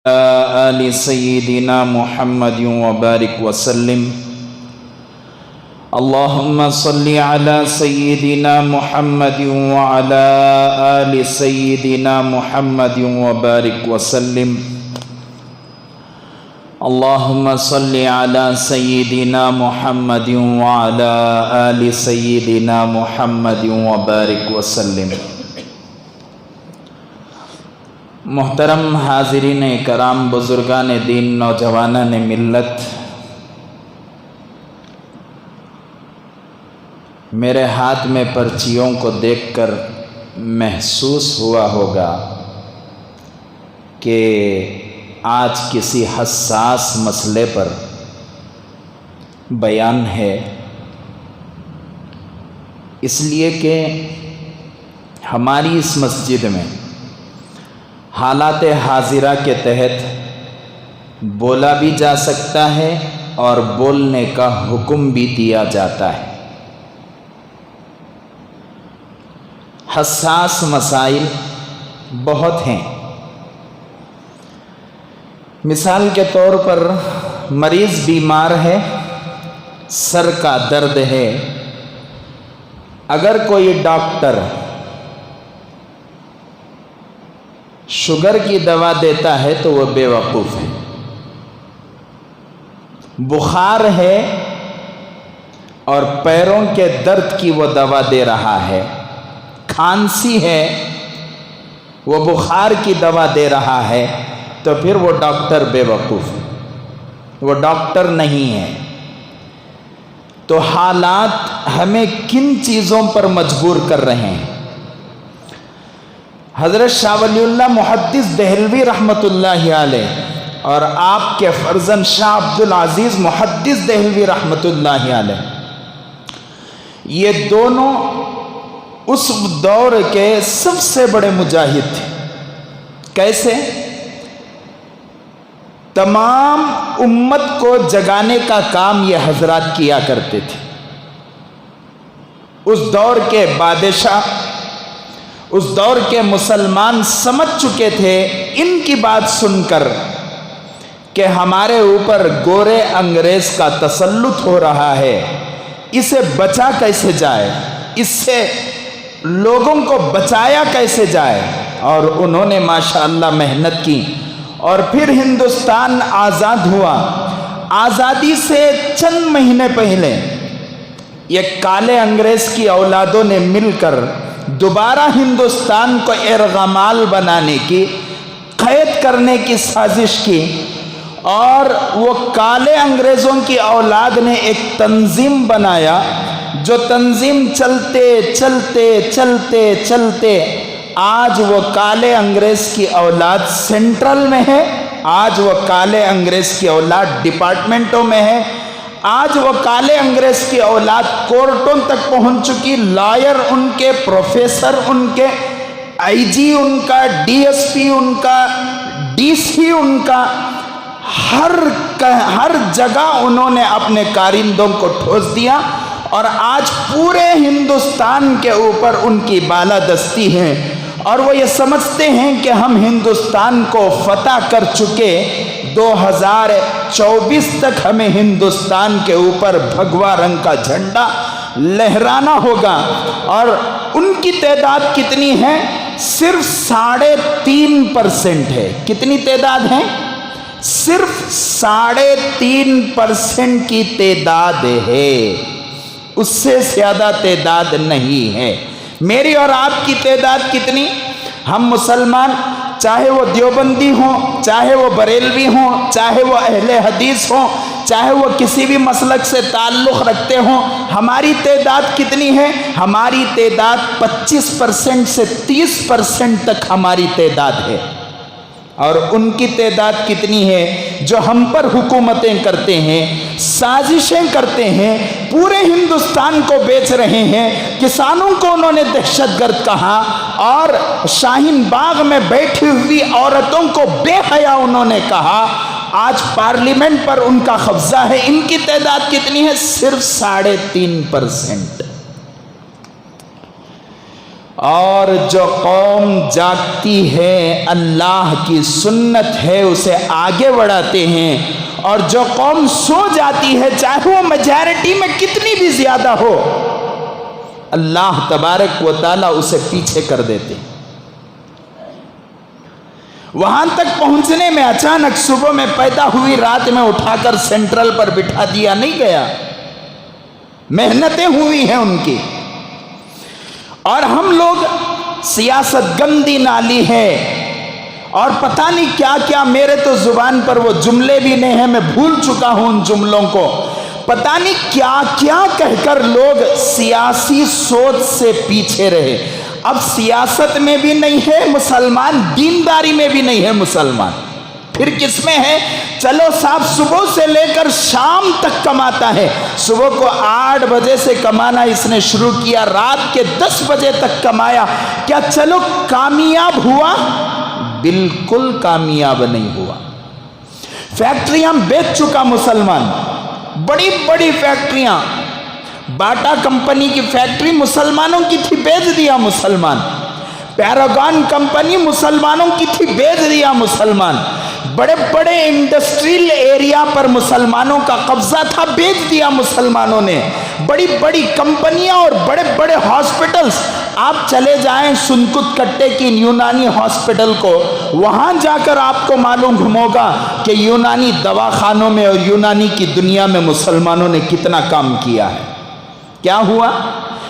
آل سیدنا محمد وبارک وسلم اللہم صلی علی سیدنا محمد وعلی آل سیدنا محمد وبارک وسلم اللہم صلی علی سیدنا محمد وعلی آل سیدنا محمد وبارک وسلم۔ محترم حاضرین کرام، بزرگان دین، نوجوانان ملت، میرے ہاتھ میں پرچیوں کو دیکھ کر محسوس ہوا ہوگا کہ آج کسی حساس مسئلے پر بیان ہے، اس لیے کہ ہماری اس مسجد میں حالات حاضرہ کے تحت بولا بھی جا سکتا ہے اور بولنے کا حکم بھی دیا جاتا ہے۔ حساس مسائل بہت ہیں۔ مثال کے طور پر مریض بیمار ہے، سر کا درد ہے، اگر کوئی ڈاکٹر شوگر کی دوا دیتا ہے تو وہ بے وقوف ہے۔ بخار ہے اور پیروں کے درد کی وہ دوا دے رہا ہے، کھانسی ہے وہ بخار کی دوا دے رہا ہے، تو پھر وہ ڈاکٹر بے وقوف ہے، وہ ڈاکٹر نہیں ہے۔ تو حالات ہمیں کن چیزوں پر مجبور کر رہے ہیں؟ حضرت شاہ ولی اللہ محدث دہلوی رحمۃ اللہ علیہ اور آپ کے فرزند شاہ عبدالعزیز محدث دہلوی رحمۃ اللہ علیہ، یہ دونوں اس دور کے سب سے بڑے مجاہد تھے۔ کیسے؟ تمام امت کو جگانے کا کام یہ حضرات کیا کرتے تھے۔ اس دور کے بادشاہ، اس دور کے مسلمان سمجھ چکے تھے ان کی بات سن کر کہ ہمارے اوپر گورے انگریز کا تسلط ہو رہا ہے، اسے بچا کیسے جائے، اس سے لوگوں کو بچایا کیسے جائے۔ اور انہوں نے ماشاءاللہ محنت کی، اور پھر ہندوستان آزاد ہوا۔ آزادی سے چند مہینے پہلے یہ کالے انگریز کی اولادوں نے مل کر دوبارہ ہندوستان کو ارغمال بنانے کی، قید کرنے کی سازش کی، اور وہ کالے انگریزوں کی اولاد نے ایک تنظیم بنایا، جو تنظیم چلتے چلتے چلتے چلتے آج وہ کالے انگریز کی اولاد سینٹرل میں ہے، آج وہ کالے انگریز کی اولاد ڈپارٹمنٹوں میں ہے، آج وہ کالے انگریز کی اولاد کورٹوں تک پہنچ چکی، لائر ان کے، پروفیسر ان کے، آئی جی ان کا، ڈی ایس پی ان کا، ڈی سی ان کا، ہر جگہ انہوں نے اپنے کارندوں کو ٹھوس دیا، اور آج پورے ہندوستان کے اوپر ان کی بالادستی ہے، اور وہ یہ سمجھتے ہیں کہ ہم ہندوستان کو فتح کر چکے، 2024 تک ہمیں ہندوستان کے اوپر بھگوا رنگ کا جھنڈا لہرانا ہوگا۔ اور ان کی تعداد کتنی ہے؟ صرف 3.5% ہے۔ کتنی تعداد ہے؟ صرف 3.5% کی تعداد ہے، اس سے زیادہ تعداد نہیں ہے۔ میری اور آپ کی تعداد کتنی؟ ہم مسلمان، چاہے وہ دیوبندی ہوں، چاہے وہ بریلوی ہوں، چاہے وہ اہل حدیث ہوں، چاہے وہ کسی بھی مسلک سے تعلق رکھتے ہوں، ہماری تعداد کتنی ہے؟ ہماری تعداد 25% سے 30% تک ہماری تعداد ہے۔ اور ان کی تعداد کتنی ہے جو ہم پر حکومتیں کرتے ہیں، سازشیں کرتے ہیں، پورے ہندوستان کو بیچ رہے ہیں۔ کسانوں کو انہوں نے دہشت گرد کہا، اور شاہین باغ میں بیٹھی ہوئی عورتوں کو بے حیا انہوں نے کہا۔ آج پارلیمنٹ پر ان کا قبضہ ہے۔ ان کی تعداد کتنی ہے؟ صرف 3.5%۔ اور جو قوم جاگتی ہے اللہ کی سنت ہے اسے آگے بڑھاتے ہیں، اور جو قوم سو جاتی ہے چاہے وہ میجارٹی میں کتنی بھی زیادہ ہو اللہ تبارک و تعالیٰ اسے پیچھے کر دیتے ہیں۔ وہاں تک پہنچنے میں اچانک صبح میں پیدا ہوئی رات میں اٹھا کر سینٹرل پر بٹھا دیا نہیں گیا، محنتیں ہوئی ہیں ان کی۔ اور ہم لوگ سیاست گندی نالی ہے اور پتہ نہیں کیا کیا، میرے تو زبان پر وہ جملے بھی نہیں ہیں، میں بھول چکا ہوں ان جملوں کو، پتہ نہیں کیا کیا کہہ کر لوگ سیاسی سوچ سے پیچھے رہے۔ اب سیاست میں بھی نہیں ہے مسلمان، دینداری میں بھی نہیں ہے مسلمان، پھر کس میں ہے؟ چلو صاحب صبح سے لے کر شام تک کماتا ہے، صبح کو 8 بجے سے کمانا اس نے شروع کیا، رات کے 10 بجے تک کمایا، کیا چلو کامیاب ہوا؟ بالکل کامیاب نہیں ہوا۔ فیکٹریاں بیچ چکا مسلمان، بڑی بڑی فیکٹریاں، باٹا کمپنی کی فیکٹری مسلمانوں کی تھی، بیچ دیا مسلمان۔ پیراگون کمپنی مسلمانوں کی تھی، بیچ دیا مسلمان۔ بڑے بڑے انڈسٹریل ایریا پر مسلمانوں کا قبضہ تھا، بیچ دیا مسلمانوں نے۔ بڑی بڑی کمپنیاں اور بڑے بڑے ہاسپٹلز، آپ چلے جائیں سنکت کٹے کی یونانی ہاسپٹل کو، وہاں جا کر آپ کو معلوم ہوگا کہ یونانی دواخانوں میں اور یونانی کی دنیا میں مسلمانوں نے کتنا کام کیا ہے۔ کیا ہوا؟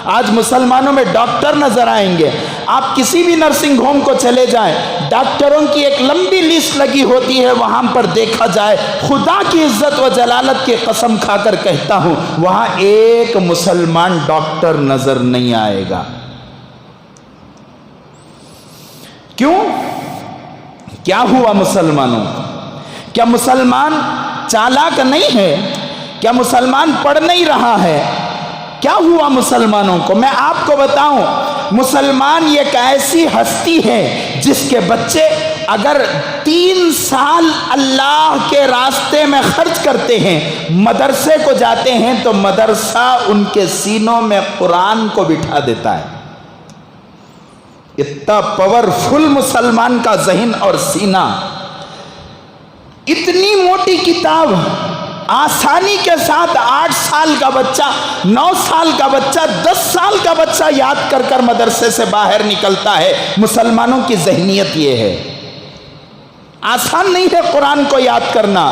آج مسلمانوں میں ڈاکٹر نظر آئیں گے، آپ کسی بھی نرسنگ ہوم کو چلے جائیں، ڈاکٹروں کی ایک لمبی لسٹ لگی ہوتی ہے، وہاں پر دیکھا جائے خدا کی عزت و جلالت کی قسم کھا کر کہتا ہوں وہاں ایک مسلمان ڈاکٹر نظر نہیں آئے گا۔ کیوں؟ کیا ہوا مسلمانوں کو؟ کیا مسلمان چالاک نہیں ہے؟ کیا مسلمان پڑھ نہیں رہا ہے؟ کیا ہوا مسلمانوں کو؟ میں آپ کو بتاؤں، مسلمان یہ ایک ایسی ہستی ہے جس کے بچے اگر 3 سال اللہ کے راستے میں خرچ کرتے ہیں، مدرسے کو جاتے ہیں تو مدرسہ ان کے سینوں میں قرآن کو بٹھا دیتا ہے۔ اتنا پاورفل مسلمان کا ذہن اور سینہ، اتنی موٹی کتاب آسانی کے ساتھ 8 سال کا بچہ، 9 سال کا بچہ، 10 سال کا بچہ یاد کر کر مدرسے سے باہر نکلتا ہے۔ مسلمانوں کی ذہنیت یہ ہے، آسان نہیں ہے قرآن کو یاد کرنا،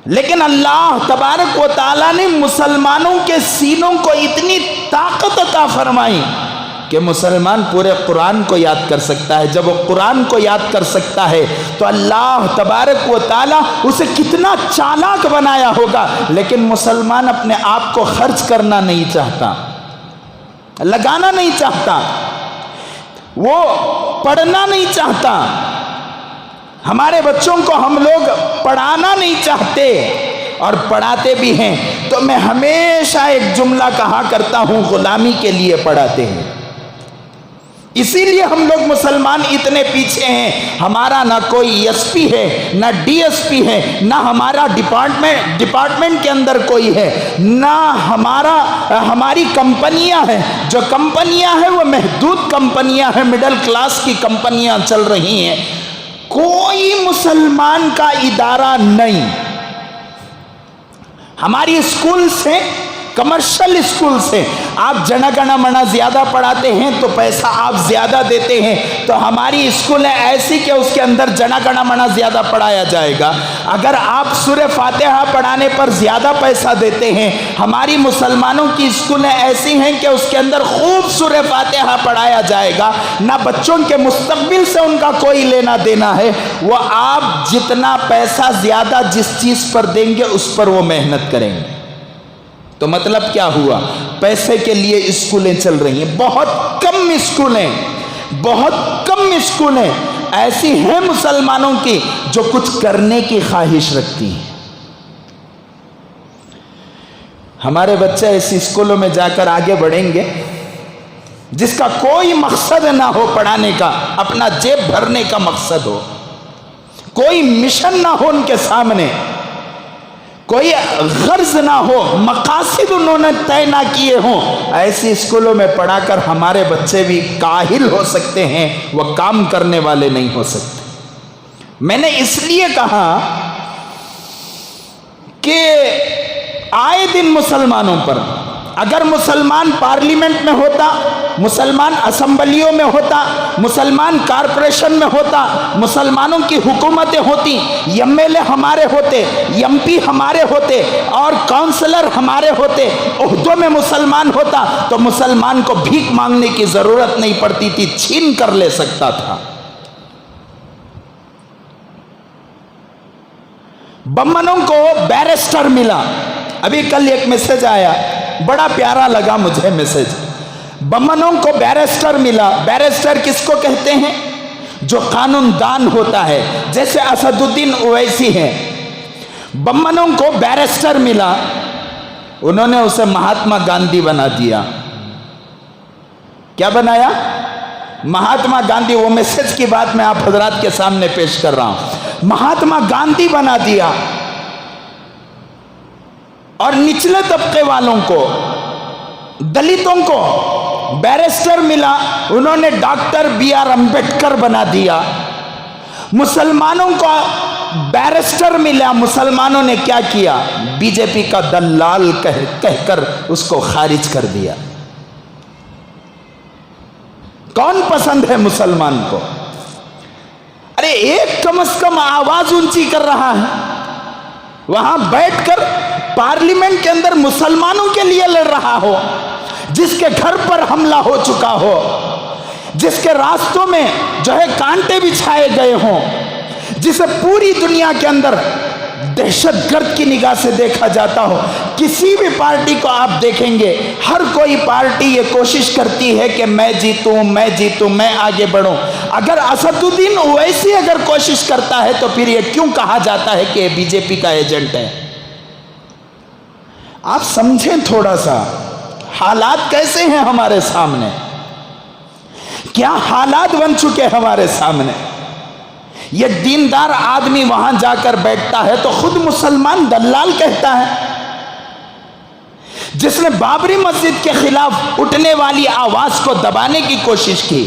لیکن اللہ تبارک و تعالیٰ نے مسلمانوں کے سینوں کو اتنی طاقت عطا فرمائی کہ مسلمان پورے قرآن کو یاد کر سکتا ہے۔ جب وہ قرآن کو یاد کر سکتا ہے تو اللہ تبارک و تعالیٰ اسے کتنا چالاک بنایا ہوگا، لیکن مسلمان اپنے آپ کو خرچ کرنا نہیں چاہتا، لگانا نہیں چاہتا، وہ پڑھنا نہیں چاہتا۔ ہمارے بچوں کو ہم لوگ پڑھانا نہیں چاہتے اور پڑھاتے بھی ہیں تو میں ہمیشہ ایک جملہ کہا کرتا ہوں، غلامی کے لیے پڑھاتے ہیں۔ اسی لیے ہم لوگ مسلمان اتنے پیچھے ہیں، ہمارا نہ کوئی ایس پی ہے، نہ ڈی ایس پی ہے، نہ ہمارا ڈپارٹمنٹ کے اندر کوئی ہے، نہ ہماری کمپنیاں ہیں۔ جو کمپنیاں ہیں وہ محدود کمپنیاں ہیں، مڈل کلاس کی کمپنیاں چل رہی ہیں، کوئی مسلمان کا ادارہ نہیں۔ ہماری اسکول سے، کمرشل اسکول سے آپ جن گن من زیادہ پڑھاتے ہیں تو پیسہ آپ زیادہ دیتے ہیں، تو ہماری اسکولیں ایسی کہ اس کے اندر جن گن من زیادہ پڑھایا جائے گا۔ اگر آپ سورہ فاتحہ پڑھانے پر زیادہ پیسہ دیتے ہیں، ہماری مسلمانوں کی اسکولیں ایسی ہیں کہ اس کے اندر خوب سورہ فاتحہ پڑھایا جائے گا، نہ بچوں کے مستقبل سے ان کا کوئی لینا دینا ہے، وہ آپ جتنا پیسہ زیادہ جس چیز پر دیں گے اس پر وہ محنت کریں گے۔ تو مطلب کیا ہوا؟ پیسے کے لیے اسکولیں چل رہی ہیں، بہت کم اسکولیں ایسی ہیں مسلمانوں کی جو کچھ کرنے کی خواہش رکھتی ہیں۔ ہمارے بچے ایسی اسکولوں میں جا کر آگے بڑھیں گے جس کا کوئی مقصد نہ ہو پڑھانے کا، اپنا جیب بھرنے کا مقصد ہو، کوئی مشن نہ ہو ان کے سامنے، کوئی غرض نہ ہو، مقاصد انہوں نے طے نہ کیے ہوں، ایسی اسکولوں میں پڑھا کر ہمارے بچے بھی کاہل ہو سکتے ہیں، وہ کام کرنے والے نہیں ہو سکتے۔ میں نے اس لیے کہا کہ آئے دن مسلمانوں پر، اگر مسلمان پارلیمنٹ میں ہوتا، مسلمان اسمبلیوں میں ہوتا، مسلمان کارپوریشن میں ہوتا، مسلمانوں کی حکومتیں ہوتی، ایم ایل اے ہمارے ہوتے، ایم پی ہمارے ہوتے اور کونسلر ہمارے ہوتے، عہدوں میں مسلمان ہوتا تو مسلمان کو بھیک مانگنے کی ضرورت نہیں پڑتی تھی، چھین کر لے سکتا تھا۔ بمنوں کو بیرسٹر ملا، ابھی کل ایک میسج آیا، بڑا پیارا لگا مجھے میسج، بمنوں کو بیرسٹر ملا۔ بیرسٹر کس کو کہتے ہیں؟ جو قانون دان ہوتا ہے، جیسے اسد الدین اویسی ہیں، بمنوں کو بیرسٹر ملا، انہوں نے اسے مہاتما گاندھی بنا دیا۔ کیا بنایا؟ مہاتما گاندھی۔ وہ میسج کی بات میں آپ حضرات کے سامنے پیش کر رہا ہوں، مہاتما گاندھی بنا دیا۔ اور نچلے طبقے والوں کو، دلتوں کو بیرسٹر ملا، انہوں نے ڈاکٹر بی آر امبیڈکر بنا دیا۔ مسلمانوں کو بیرسٹر ملا، مسلمانوں نے کیا کیا؟ بی جے پی کا دلال کہہ کر اس کو خارج کر دیا۔ کون پسند ہے مسلمان کو؟ ارے ایک کم از کم آواز اونچی کر رہا ہے، وہاں بیٹھ کر پارلیمنٹ کے اندر مسلمانوں کے لیے لڑ رہا ہو، جس کے گھر پر حملہ ہو چکا ہو، جس کے راستوں میں جو ہے کانٹے بچھائے گئے ہوں، جسے پوری دنیا کے اندر دہشت گرد کی نگاہ سے دیکھا جاتا ہو۔ کسی بھی پارٹی کو آپ دیکھیں گے، ہر کوئی پارٹی یہ کوشش کرتی ہے کہ میں جیتوں، میں جیتوں، میں آگے بڑھوں۔ اگر اسد الدین اویسی اگر کوشش کرتا ہے تو پھر یہ کیوں کہا جاتا ہے کہ یہ بی جے پی کا ایجنٹ ہے؟ آپ سمجھیں تھوڑا سا، حالات کیسے ہیں ہمارے سامنے، کیا حالات بن چکے ہمارے سامنے۔ یہ دیندار آدمی وہاں جا کر بیٹھتا ہے تو خود مسلمان دلال کہتا ہے۔ جس نے بابری مسجد کے خلاف اٹھنے والی آواز کو دبانے کی کوشش کی،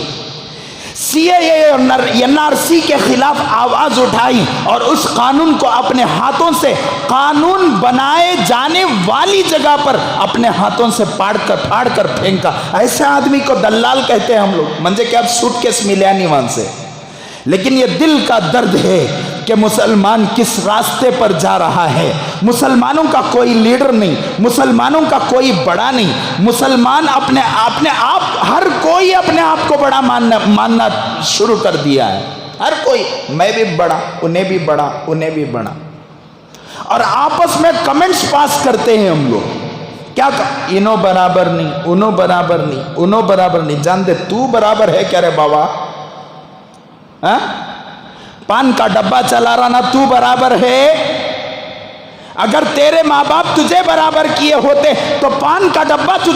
سی اے اے اور این آر سی کے خلاف آواز اٹھائی اور اس قانون کو اپنے ہاتھوں سے، قانون بنائے جانے والی جگہ پر اپنے ہاتھوں سے پھاڑ کر پھینکا، ایسے آدمی کو دلال کہتے ہیں ہم لوگ۔ منجے کہ اب سوٹ کیس ملیا نہیں وہاں سے، لیکن یہ دل کا درد ہے کہ مسلمان کس راستے پر جا رہا ہے۔ مسلمانوں کا کوئی لیڈر نہیں، مسلمانوں کا کوئی بڑا نہیں، مسلمان اپنے آپ، ہر کوئی اپنے آپ کو بڑا ماننا شروع کر دیا ہے۔ ہر کوئی، میں بھی بڑا، انہیں بھی بڑا، انہیں بھی بڑا، اور آپس میں کمنٹس پاس کرتے ہیں ہم لوگ۔ کیا انہوں برابر نہیں، انہوں برابر نہیں، انہوں برابر نہیں۔ جانتے تو برابر ہے کیا رے بابا؟ پان کا ڈبہ چلا رہا نا تو برابر ہے؟ اگر تیرے ماں باپ تجھے برابر کیے ہوتے تو پان کا ڈبہ تو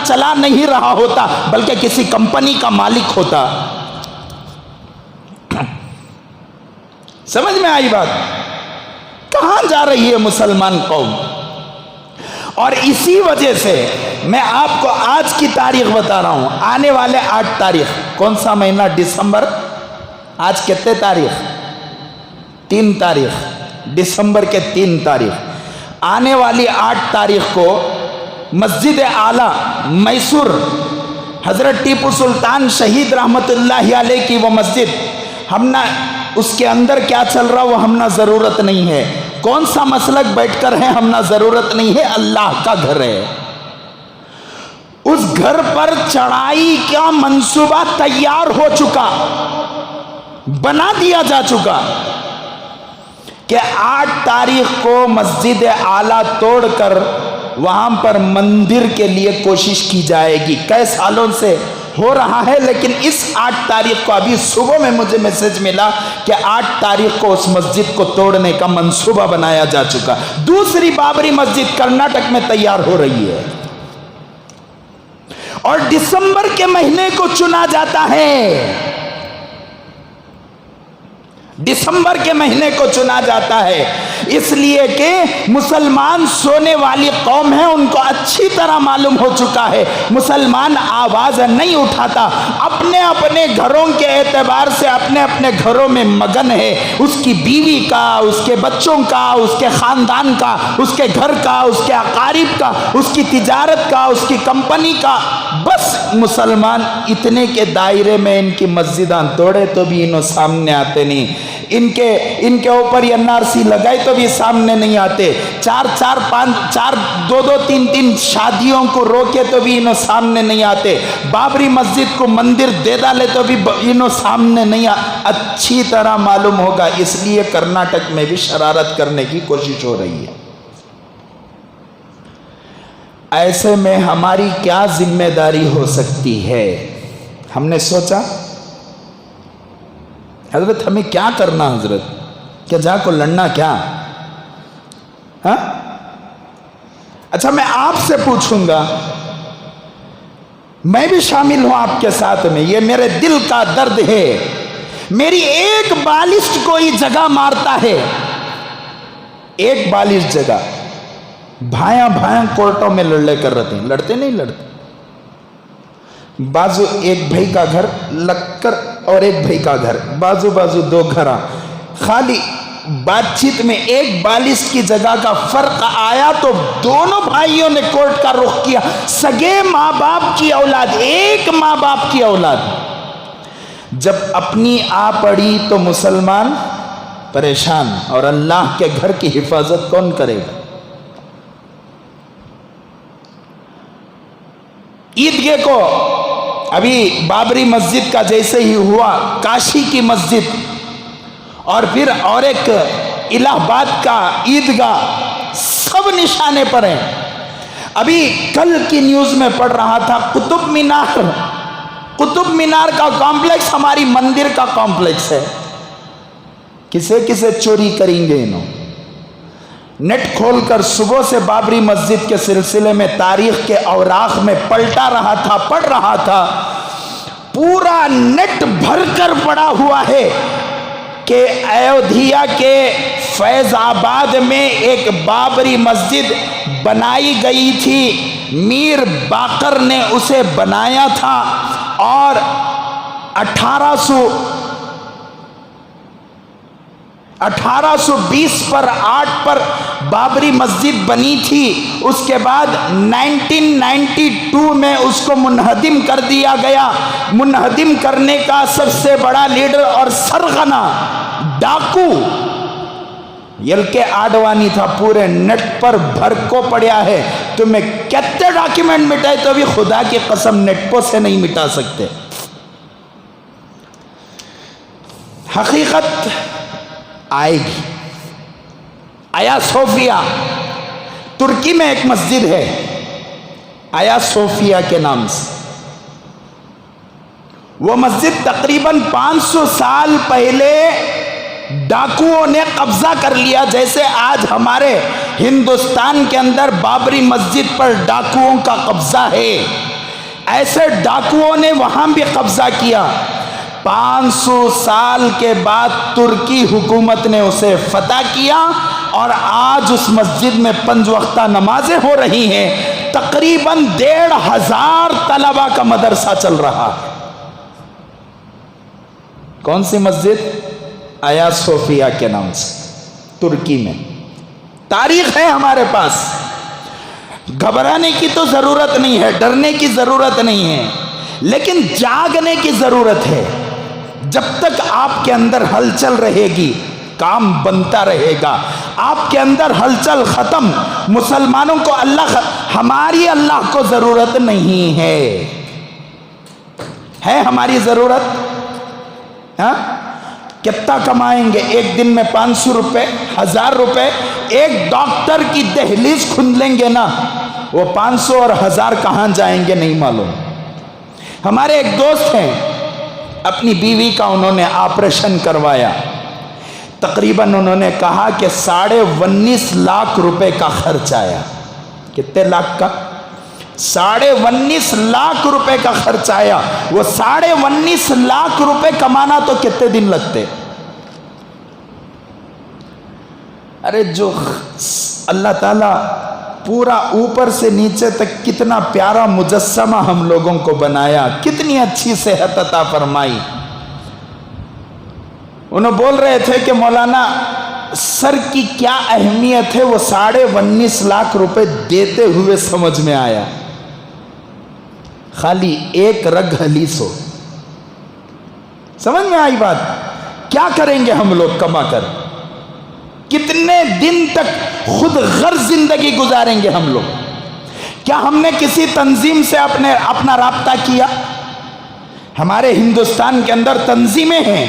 چلا نہیں رہا ہوتا، بلکہ کسی کمپنی کا مالک ہوتا۔ سمجھ میں آئی بات؟ کہاں جا رہی ہے مسلمان قوم؟ اور اسی وجہ سے میں آپ کو آج کی تاریخ بتا رہا ہوں، آنے والے 8 تاریخ، کون سا مہینہ؟ دسمبر۔ آج کتنے تاریخ؟ 3 تاریخ، دسمبر کے 3 تاریخ۔ آنے والی 8 تاریخ کو مسجد اعلیٰ میسور، حضرت ٹیپو سلطان شہید رحمت اللہ علیہ کی وہ مسجد، ہم نہ اس کے اندر کیا چل رہا وہ ہم نہ ضرورت نہیں ہے، کون سا مسلک بیٹھ کر ہے ہم نہ ضرورت نہیں ہے، اللہ کا گھر ہے۔ اس گھر پر چڑھائی کا منصوبہ تیار ہو چکا، بنا دیا جا چکا کہ 8 تاریخ کو مسجد اعلیٰ توڑ کر وہاں پر مندر کے لیے کوشش کی جائے گی۔ کئی سالوں سے ہو رہا ہے، لیکن اس 8 تاریخ کو ابھی صبح میں مجھے میسج ملا کہ 8 تاریخ کو اس مسجد کو توڑنے کا منصوبہ بنایا جا چکا۔ دوسری بابری مسجد کرناٹک میں تیار ہو رہی ہے، اور دسمبر کے مہینے کو چنا جاتا ہے، دسمبر کے مہینے کو چنا جاتا ہے۔ اس لیے کہ مسلمان سونے والی قوم ہے، ان کو اچھی طرح معلوم ہو چکا ہے مسلمان آواز نہیں اٹھاتا، اپنے اپنے گھروں کے اعتبار سے اپنے اپنے گھروں میں مگن ہے، اس کی بیوی کا، اس کے بچوں کا، اس کے خاندان کا، اس کے گھر کا، اس کے اقارب کا، اس کی تجارت کا، اس کی کمپنی کا، بس مسلمان اتنے کے دائرے میں ان کی مسجداں توڑے تو بھی انہوں سامنے آتے نہیں، ان کے اوپر یہ NRC لگائے تو بھی سامنے نہیں آتے، دو تین شادیوں کو روکے تو بھی انہوں سامنے نہیں آتے، بابری مسجد کو مندر دے ڈالے تو بھی انہوں سامنے نہیں آتے۔ اچھی طرح معلوم ہوگا، اس لیے کرناٹک میں بھی شرارت کرنے کی کوشش ہو رہی ہے۔ ایسے میں ہماری کیا ذمہ داری ہو سکتی ہے؟ ہم نے سوچا حضرت ہمیں کیا کرنا، حضرت کیا جا کو لڑنا کیا؟ ہاں اچھا میں آپ سے پوچھوں گا، میں بھی شامل ہوں آپ کے ساتھ میں، یہ میرے دل کا درد ہے، میری ایک بالسٹ کوئی جگہ مارتا ہے، ایک بالسٹ جگہ، بھائیاں کورٹوں میں لڑے کر رہتے ہیں، لڑتے نہیں لڑتے، بازو ایک بھائی کا گھر لگ کر اور ایک بھائی کا گھر، بازو دو گھراں، خالی بات چیت میں ایک بالسٹ کی جگہ کا فرق آیا تو دونوں بھائیوں نے کورٹ کا رخ کیا، سگے ماں باپ کی اولاد، ایک ماں باپ کی اولاد، جب اپنی آ پڑی تو مسلمان پریشان، اور اللہ کے گھر کی حفاظت کون کرے گا؟ عیدگاہ کو ابھی بابری مسجد کا جیسے ہی ہوا، کاشی کی مسجد اور پھر اور ایک الہ آباد کا عیدگاہ، سب نشانے پر ہیں۔ ابھی کل کی نیوز میں پڑھ رہا تھا، قطب مینار کا کمپلیکس ہماری مندر کا کمپلیکس ہے، کسے چوری کریں گے انہوں؟ نیٹ کھول کر صبح سے بابری مسجد کے سلسلے میں تاریخ کے اوراق میں پلٹا رہا تھا، پڑھ رہا تھا، پورا نیٹ بھر کر پڑا ہوا ہے کہ ایودھیا کے فیض آباد میں ایک بابری مسجد بنائی گئی تھی، میر باقر نے اسے بنایا تھا، اور 1820 پر 8 پر بابری مسجد بنی تھی، اس کے بعد 1992 میں اس کو منہدم کر دیا گیا۔ منہدم کرنے کا سب سے بڑا لیڈر اور سرغنہ ڈاکو یل کے آڈوانی تھا، پورے نیٹ پر بھر کو پڑیا ہے، تمہیں کتنے ڈاکیومنٹ مٹائے تو بھی خدا کی قسم نیٹ پو سے نہیں مٹا سکتے۔ حقیقت آئے گی۔ آیا صوفیہ، ترکی میں ایک مسجد ہے آیا صوفیہ کے نام سے، وہ مسجد تقریباً 500 سال پہلے ڈاکوؤں نے قبضہ کر لیا، جیسے آج ہمارے ہندوستان کے اندر بابری مسجد پر ڈاکوؤں کا قبضہ ہے، ایسے ڈاکوؤں نے وہاں بھی قبضہ کیا۔ 500 سال کے بعد ترکی حکومت نے اسے فتح کیا، اور آج اس مسجد میں 5 وقتہ نمازیں ہو رہی ہیں، تقریباً 1500 طلبہ کا مدرسہ چل رہا ہے۔ کون سی مسجد؟ آیا صوفیہ کے نام سے، ترکی میں۔ تاریخ ہے ہمارے پاس، گھبرانے کی تو ضرورت نہیں ہے، ڈرنے کی ضرورت نہیں ہے، لیکن جاگنے کی ضرورت ہے۔ جب تک آپ کے اندر ہلچل رہے گی، کام بنتا رہے گا۔ آپ کے اندر ہلچل ختم، مسلمانوں کو ہماری اللہ کو ضرورت نہیں ہے ہماری ضرورت؟ ہاں کتنا کمائیں گے ایک دن میں؟ 500 روپے، 1000 روپے، ایک ڈاکٹر کی دہلیز کھول لیں گے نا، وہ 500 اور 1000 کہاں جائیں گے نہیں معلوم۔ ہمارے ایک دوست ہیں، اپنی بیوی کا انہوں نے آپریشن کروایا، تقریباً انہوں نے کہا کہ 19.5 لاکھ روپے کا خرچ آیا۔ کتنے لاکھ کا؟ 19.5 لاکھ روپے کا خرچ آیا۔ وہ 19.5 لاکھ روپے کمانا تو کتنے دن لگتے؟ ارے جو اللہ تعالیٰ پورا اوپر سے نیچے تک کتنا پیارا مجسمہ ہم لوگوں کو بنایا، کتنی اچھی صحت عطا فرمائی. انہوں بول رہے تھے کہ مولانا سر کی کیا اہمیت ہے، وہ 19.5 لاکھ روپے دیتے ہوئے سمجھ میں آیا. خالی ایک رگ حلیس ہو. سمجھ میں آئی بات؟ کیا کریں گے ہم لوگ کما کر؟ کتنے دن تک خود غرض زندگی گزاریں گے ہم لوگ؟ کیا ہم نے کسی تنظیم سے اپنا رابطہ کیا؟ ہمارے ہندوستان کے اندر تنظیمیں ہیں،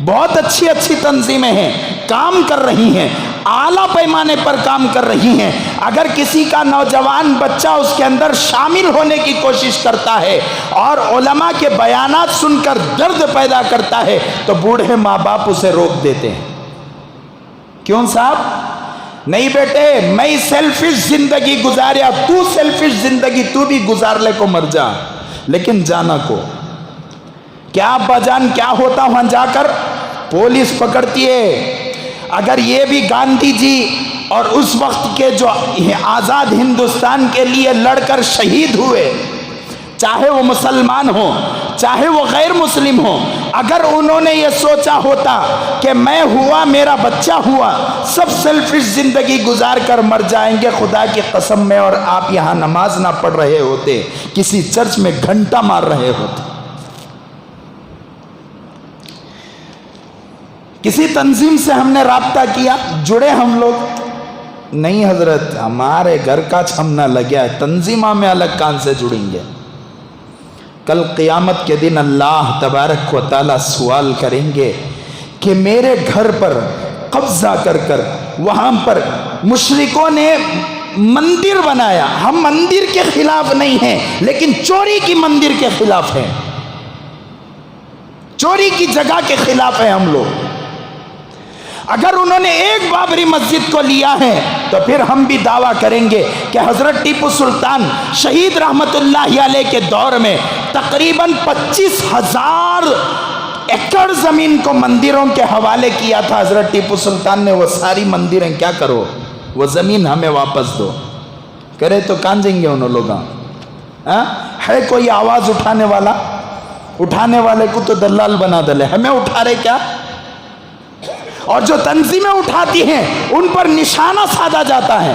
بہت اچھی اچھی تنظیمیں ہیں، کام کر رہی ہیں، اعلیٰ پیمانے پر کام کر رہی ہیں. اگر کسی کا نوجوان بچہ اس کے اندر شامل ہونے کی کوشش کرتا ہے اور علماء کے بیانات سن کر درد پیدا کرتا ہے تو بوڑھے ماں باپ اسے روک دیتے ہیں. کیوں صاحب؟ نہیں بیٹے، میں سیلفش زندگی گزاریا، تو سیلفش زندگی تو بھی گزار لے کو مر جا، لیکن جانا کو کیا ابا جان کیا ہوتا وہاں جا کر؟ پولیس پکڑتی ہے. اگر یہ بھی گاندھی جی اور اس وقت کے جو آزاد ہندوستان کے لیے لڑ کر شہید ہوئے، چاہے وہ مسلمان ہو چاہے وہ غیر مسلم ہو، اگر انہوں نے یہ سوچا ہوتا کہ میں ہوا میرا بچہ ہوا، سب سیلفش زندگی گزار کر مر جائیں گے، خدا کی قسم میں اور آپ یہاں نماز نہ پڑھ رہے ہوتے، کسی چرچ میں گھنٹا مار رہے ہوتے. کسی تنظیم سے ہم نے رابطہ کیا، جڑے ہم لوگ؟ نہیں حضرت، ہمارے گھر کا چھمنا لگیا ہے، تنظیمہ میں الگ کان سے جڑیں گے. کل قیامت کے دن اللہ تبارک و تعالیٰ سوال کریں گے کہ میرے گھر پر قبضہ کر کر وہاں پر مشرکوں نے مندر بنایا. ہم مندر کے خلاف نہیں ہیں، لیکن چوری کی مندر کے خلاف ہیں، چوری کی جگہ کے خلاف ہیں ہم لوگ. اگر انہوں نے ایک بابری مسجد کو لیا ہے تو پھر ہم بھی دعویٰ کریں گے کہ حضرت ٹیپو سلطان شہید رحمت اللہ علیہ کے دور میں تقریباً 25,000 ایکڑ زمین کو مندروں کے حوالے کیا تھا حضرت ٹیپو سلطان نے. وہ ساری مندریں کیا کرو، وہ زمین ہمیں واپس دو. کرے تو کہاں جائیں گے انہوں لوگ؟ ہے کوئی آواز اٹھانے والا؟ اٹھانے والے کو تو دلال بنا دلے، ہمیں اٹھا رہے کیا؟ اور جو تنظیمیں اٹھاتی ہیں ان پر نشانہ سادھا جاتا ہے،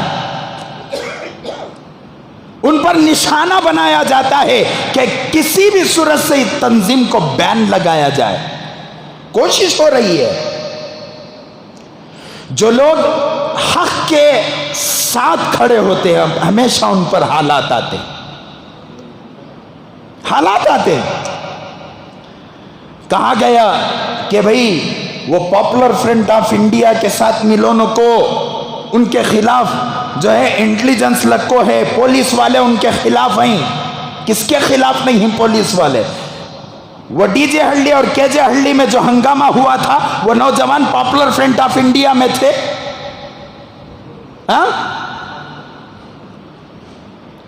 ان پر نشانہ بنایا جاتا ہے کہ کسی بھی صورت سے اس تنظیم کو بین لگایا جائے. کوشش ہو رہی ہے. جو لوگ حق کے ساتھ کھڑے ہوتے ہیں ہمیشہ ان پر حالات آتے ہیں. کہا گیا کہ بھئی وہ پاپولر فرنٹ آف انڈیا کے ساتھ ملونوں کو ان کے خلاف جو ہے انٹیلیجنس لکو ہے، پولیس والے ان کے خلاف ہیں. کس کے خلاف نہیں ہیں پولیس والے؟ وہ ڈی جے ہلڈی اور کے جے ہلڈی میں جو ہنگامہ ہوا تھا وہ نوجوان پاپولر فرنٹ آف انڈیا میں تھے.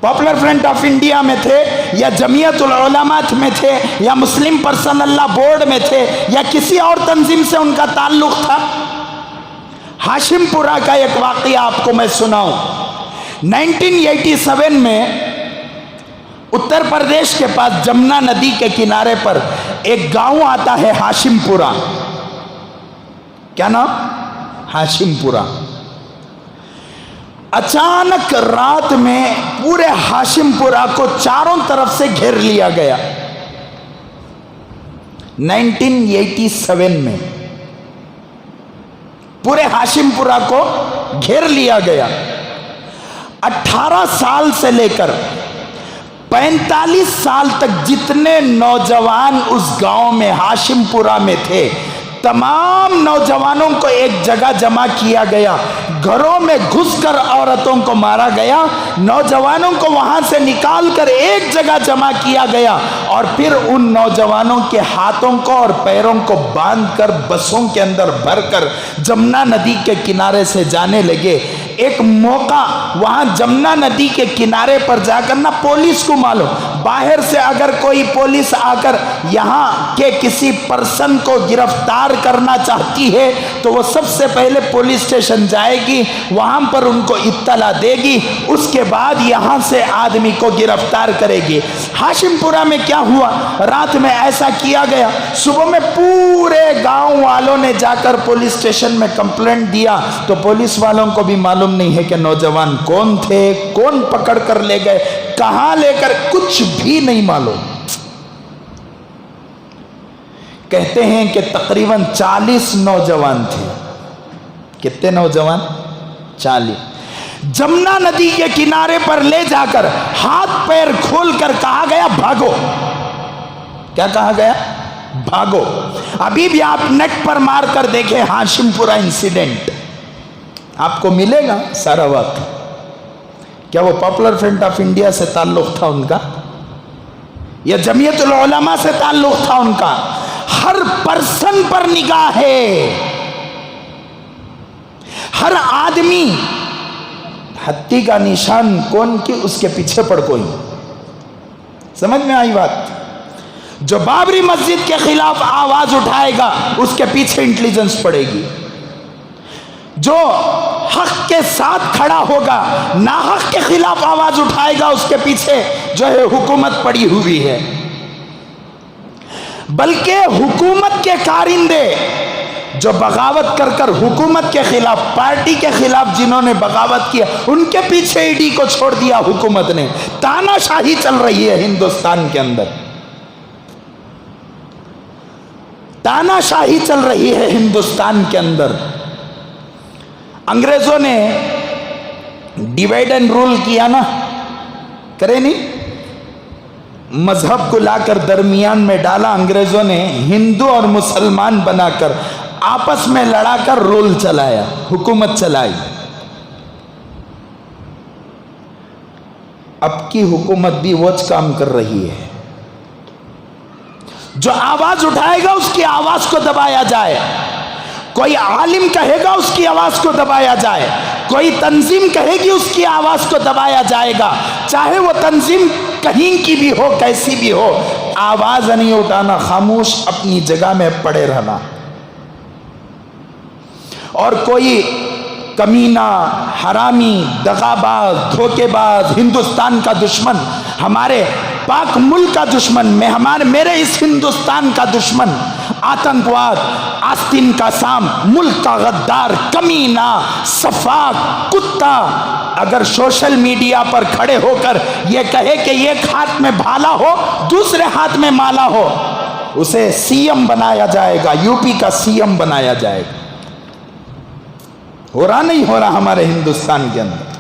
پاپولر فرنٹ آف انڈیا میں تھے یا جمعیت العلماء میں تھے یا مسلم پرسنل لا بورڈ میں تھے یا کسی اور تنظیم سے ان کا تعلق تھا؟ ہاشم پورہ کا ایک واقعہ آپ کو میں سناؤں. 1987 میں اتر پردیش کے پاس جمنا ندی کے کنارے پر ایک گاؤں آتا ہے ہاشم پورہ. کیا نام؟ ہاشم پورہ. اچانک رات میں پورے ہاشم پورہ کو چاروں طرف سے گھیر لیا گیا. 1987 میں پورے ہاشم پورہ کو گھیر لیا گیا. 18 سال سے لے کر 45 سال تک جتنے نوجوان اس گاؤں میں ہاشم پورہ میں تھے تمام نوجوانوں کو ایک جگہ جمع کیا گیا. گھروں میں گھس کر عورتوں کو مارا گیا، نوجوانوں کو وہاں سے نکال کر ایک جگہ جمع کیا گیا اور پھر ان نوجوانوں کے ہاتھوں کو اور پیروں کو باندھ کر بسوں کے اندر بھر کر جمنا ندی کے کنارے سے جانے لگے. ایک موقع وہاں جمنا ندی کے کنارے پر جا کر نہ پولیس کو معلوم، باہر سے اگر کوئی پولیس آ کر یہاں کے کسی پرسن کو گرفتار کرنا چاہتی ہے تو وہ سب سے پہلے پولیس اسٹیشن جائے گی، وہاں پر ان کو اطلاع دے گی، اس کے بعد یہاں سے آدمی کو گرفتار کرے گی۔ ہاشم پورہ میں کیا ہوا؟ رات میں ایسا کیا گیا، صبح میں پورے گاؤں والوں نے جا کر پولیس اسٹیشن میں کمپلینٹ دیا تو پولیس والوں کو بھی معلوم نہیں ہے کہ نوجوان کون تھے، کون پکڑ کر لے گئے، کہاں لے کر، کچھ بھی نہیں معلوم۔ کہتے ہیں کہ تقریباً 40 نوجوان تھے۔ کتنے نوجوان؟ 40۔ جمنا ندی کے کنارے پر لے جا کر ہاتھ پیر کھول کر کہا گیا بھاگو۔ کیا کہا گیا؟ بھاگو۔ ابھی بھی آپ نیٹ پر مار کر دیکھیں ہاشم پورہ انسیڈنٹ، آپ کو ملے گا سارا وقت۔ کیا وہ پاپولر فرنٹ آف انڈیا سے تعلق تھا ان کا، یا جمعیت العلماء سے تعلق تھا ان کا؟ ہر پرسن پر نگاہ ہے، ہر آدمی، ہتھی کا نشان کون کی، اس کے پیچھے پڑ کوئی۔ سمجھ میں آئی بات؟ جو بابری مسجد کے خلاف آواز اٹھائے گا اس کے پیچھے انٹیلیجنس پڑے گی، جو حق کے ساتھ کھڑا ہوگا ناحق کے خلاف آواز اٹھائے گا اس کے پیچھے جو ہے حکومت پڑی ہوئی ہے۔ بلکہ حکومت کے کارندے جو بغاوت کر کر حکومت کے خلاف، پارٹی کے خلاف جنہوں نے بغاوت کیا، ان کے پیچھے ای ڈی کو چھوڑ دیا حکومت نے۔ تانا شاہی چل رہی ہے ہندوستان کے اندر، تانا شاہی چل رہی ہے ہندوستان کے اندر۔ انگریزوں نے ڈیوائڈ اینڈ رول کیا نا، کرے نہیں؟ مذہب کو لا کر درمیان میں ڈالا انگریزوں نے، ہندو اور مسلمان بنا کر آپس میں لڑا کر رول چلایا، حکومت چلائی۔ اب کی حکومت بھی وہ کام کر رہی ہے، جو آواز اٹھائے گا اس کی آواز کو دبایا جائے، کوئی عالم کہے گا اس کی آواز کو دبایا جائے، کوئی تنظیم کہے گی اس کی آواز کو دبایا جائے گا، چاہے وہ تنظیم کہیں کی بھی ہو، کیسی بھی ہو، آواز نہیں اٹھانا، خاموش اپنی جگہ میں پڑے رہنا۔ اور کوئی کمینہ، حرامی، دغاباز، دھوکے باز، ہندوستان کا دشمن، ہمارے پاک ملک کا دشمن، میرے اس ہندوستان کا دشمن، آتنکواد، آستین کا سام، ملک کا غدار، کمینہ، صفاق، کتا، اگر سوشل میڈیا پر کھڑے ہو کر یہ کہے کہ ایک ہاتھ میں بھالا ہو دوسرے ہاتھ میں مالا ہو، اسے سی ایم بنایا جائے گا، یو پی کا سی ایم بنایا جائے گا۔ ہو رہا نہیں ہو رہا ہمارے ہندوستان کے اندر؟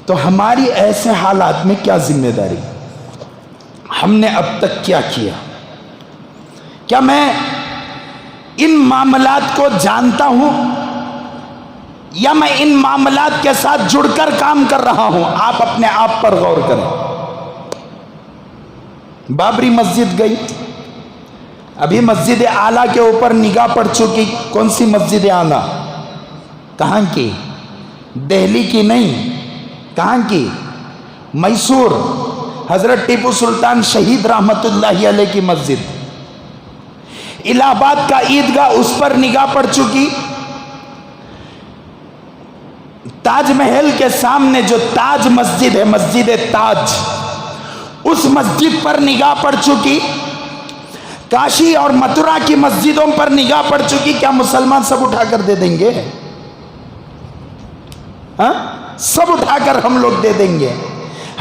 تو ہماری ایسے حالات میں کیا ذمہ داری؟ ہم نے اب تک کیا کیا؟ کیا میں ان معاملات کو جانتا ہوں یا میں ان معاملات کے ساتھ جڑ کر کام کر رہا ہوں؟ آپ اپنے آپ پر غور کریں۔ بابری مسجد گئی، ابھی مسجد اعلیٰ کے اوپر نگاہ پڑ چکی۔ کون سی مسجد اعلیٰ؟ کہاں کی؟ دہلی کی نہیں، کہاں کی؟ میسور، حضرت ٹیپو سلطان شہید رحمت اللہ علیہ کی مسجد۔ الہ آباد کا عیدگاہ، اس پر نگاہ پڑ چکی۔ تاج محل کے سامنے جو تاج مسجد ہے، مسجد تاج، اس مسجد پر نگاہ پڑ چکی۔ کاشی اور متھرا کی مسجدوں پر نگاہ پڑ چکی۔ کیا مسلمان سب اٹھا کر دے دیں گے؟ ہاں، سب اٹھا کر ہم لوگ دے دیں گے؟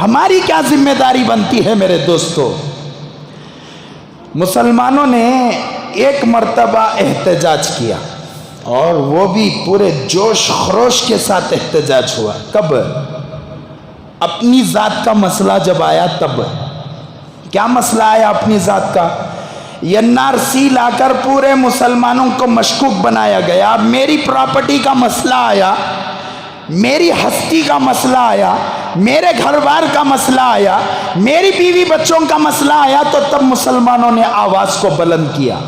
ہماری کیا ذمہ داری بنتی ہے میرے دوستو؟ مسلمانوں نے ایک مرتبہ احتجاج کیا، اور وہ بھی پورے جوش خروش کے ساتھ احتجاج ہوا۔ کب؟ اپنی ذات کا مسئلہ جب آیا تب۔ کیا مسئلہ آیا اپنی ذات کا؟ این آر سی لا کر پورے مسلمانوں کو مشکوک بنایا گیا۔ اب میری پراپرٹی کا مسئلہ آیا، میری ہستی کا مسئلہ آیا، میرے گھر بار کا مسئلہ آیا، میری بیوی بچوں کا مسئلہ آیا، تو تب مسلمانوں نے آواز کو بلند کیا۔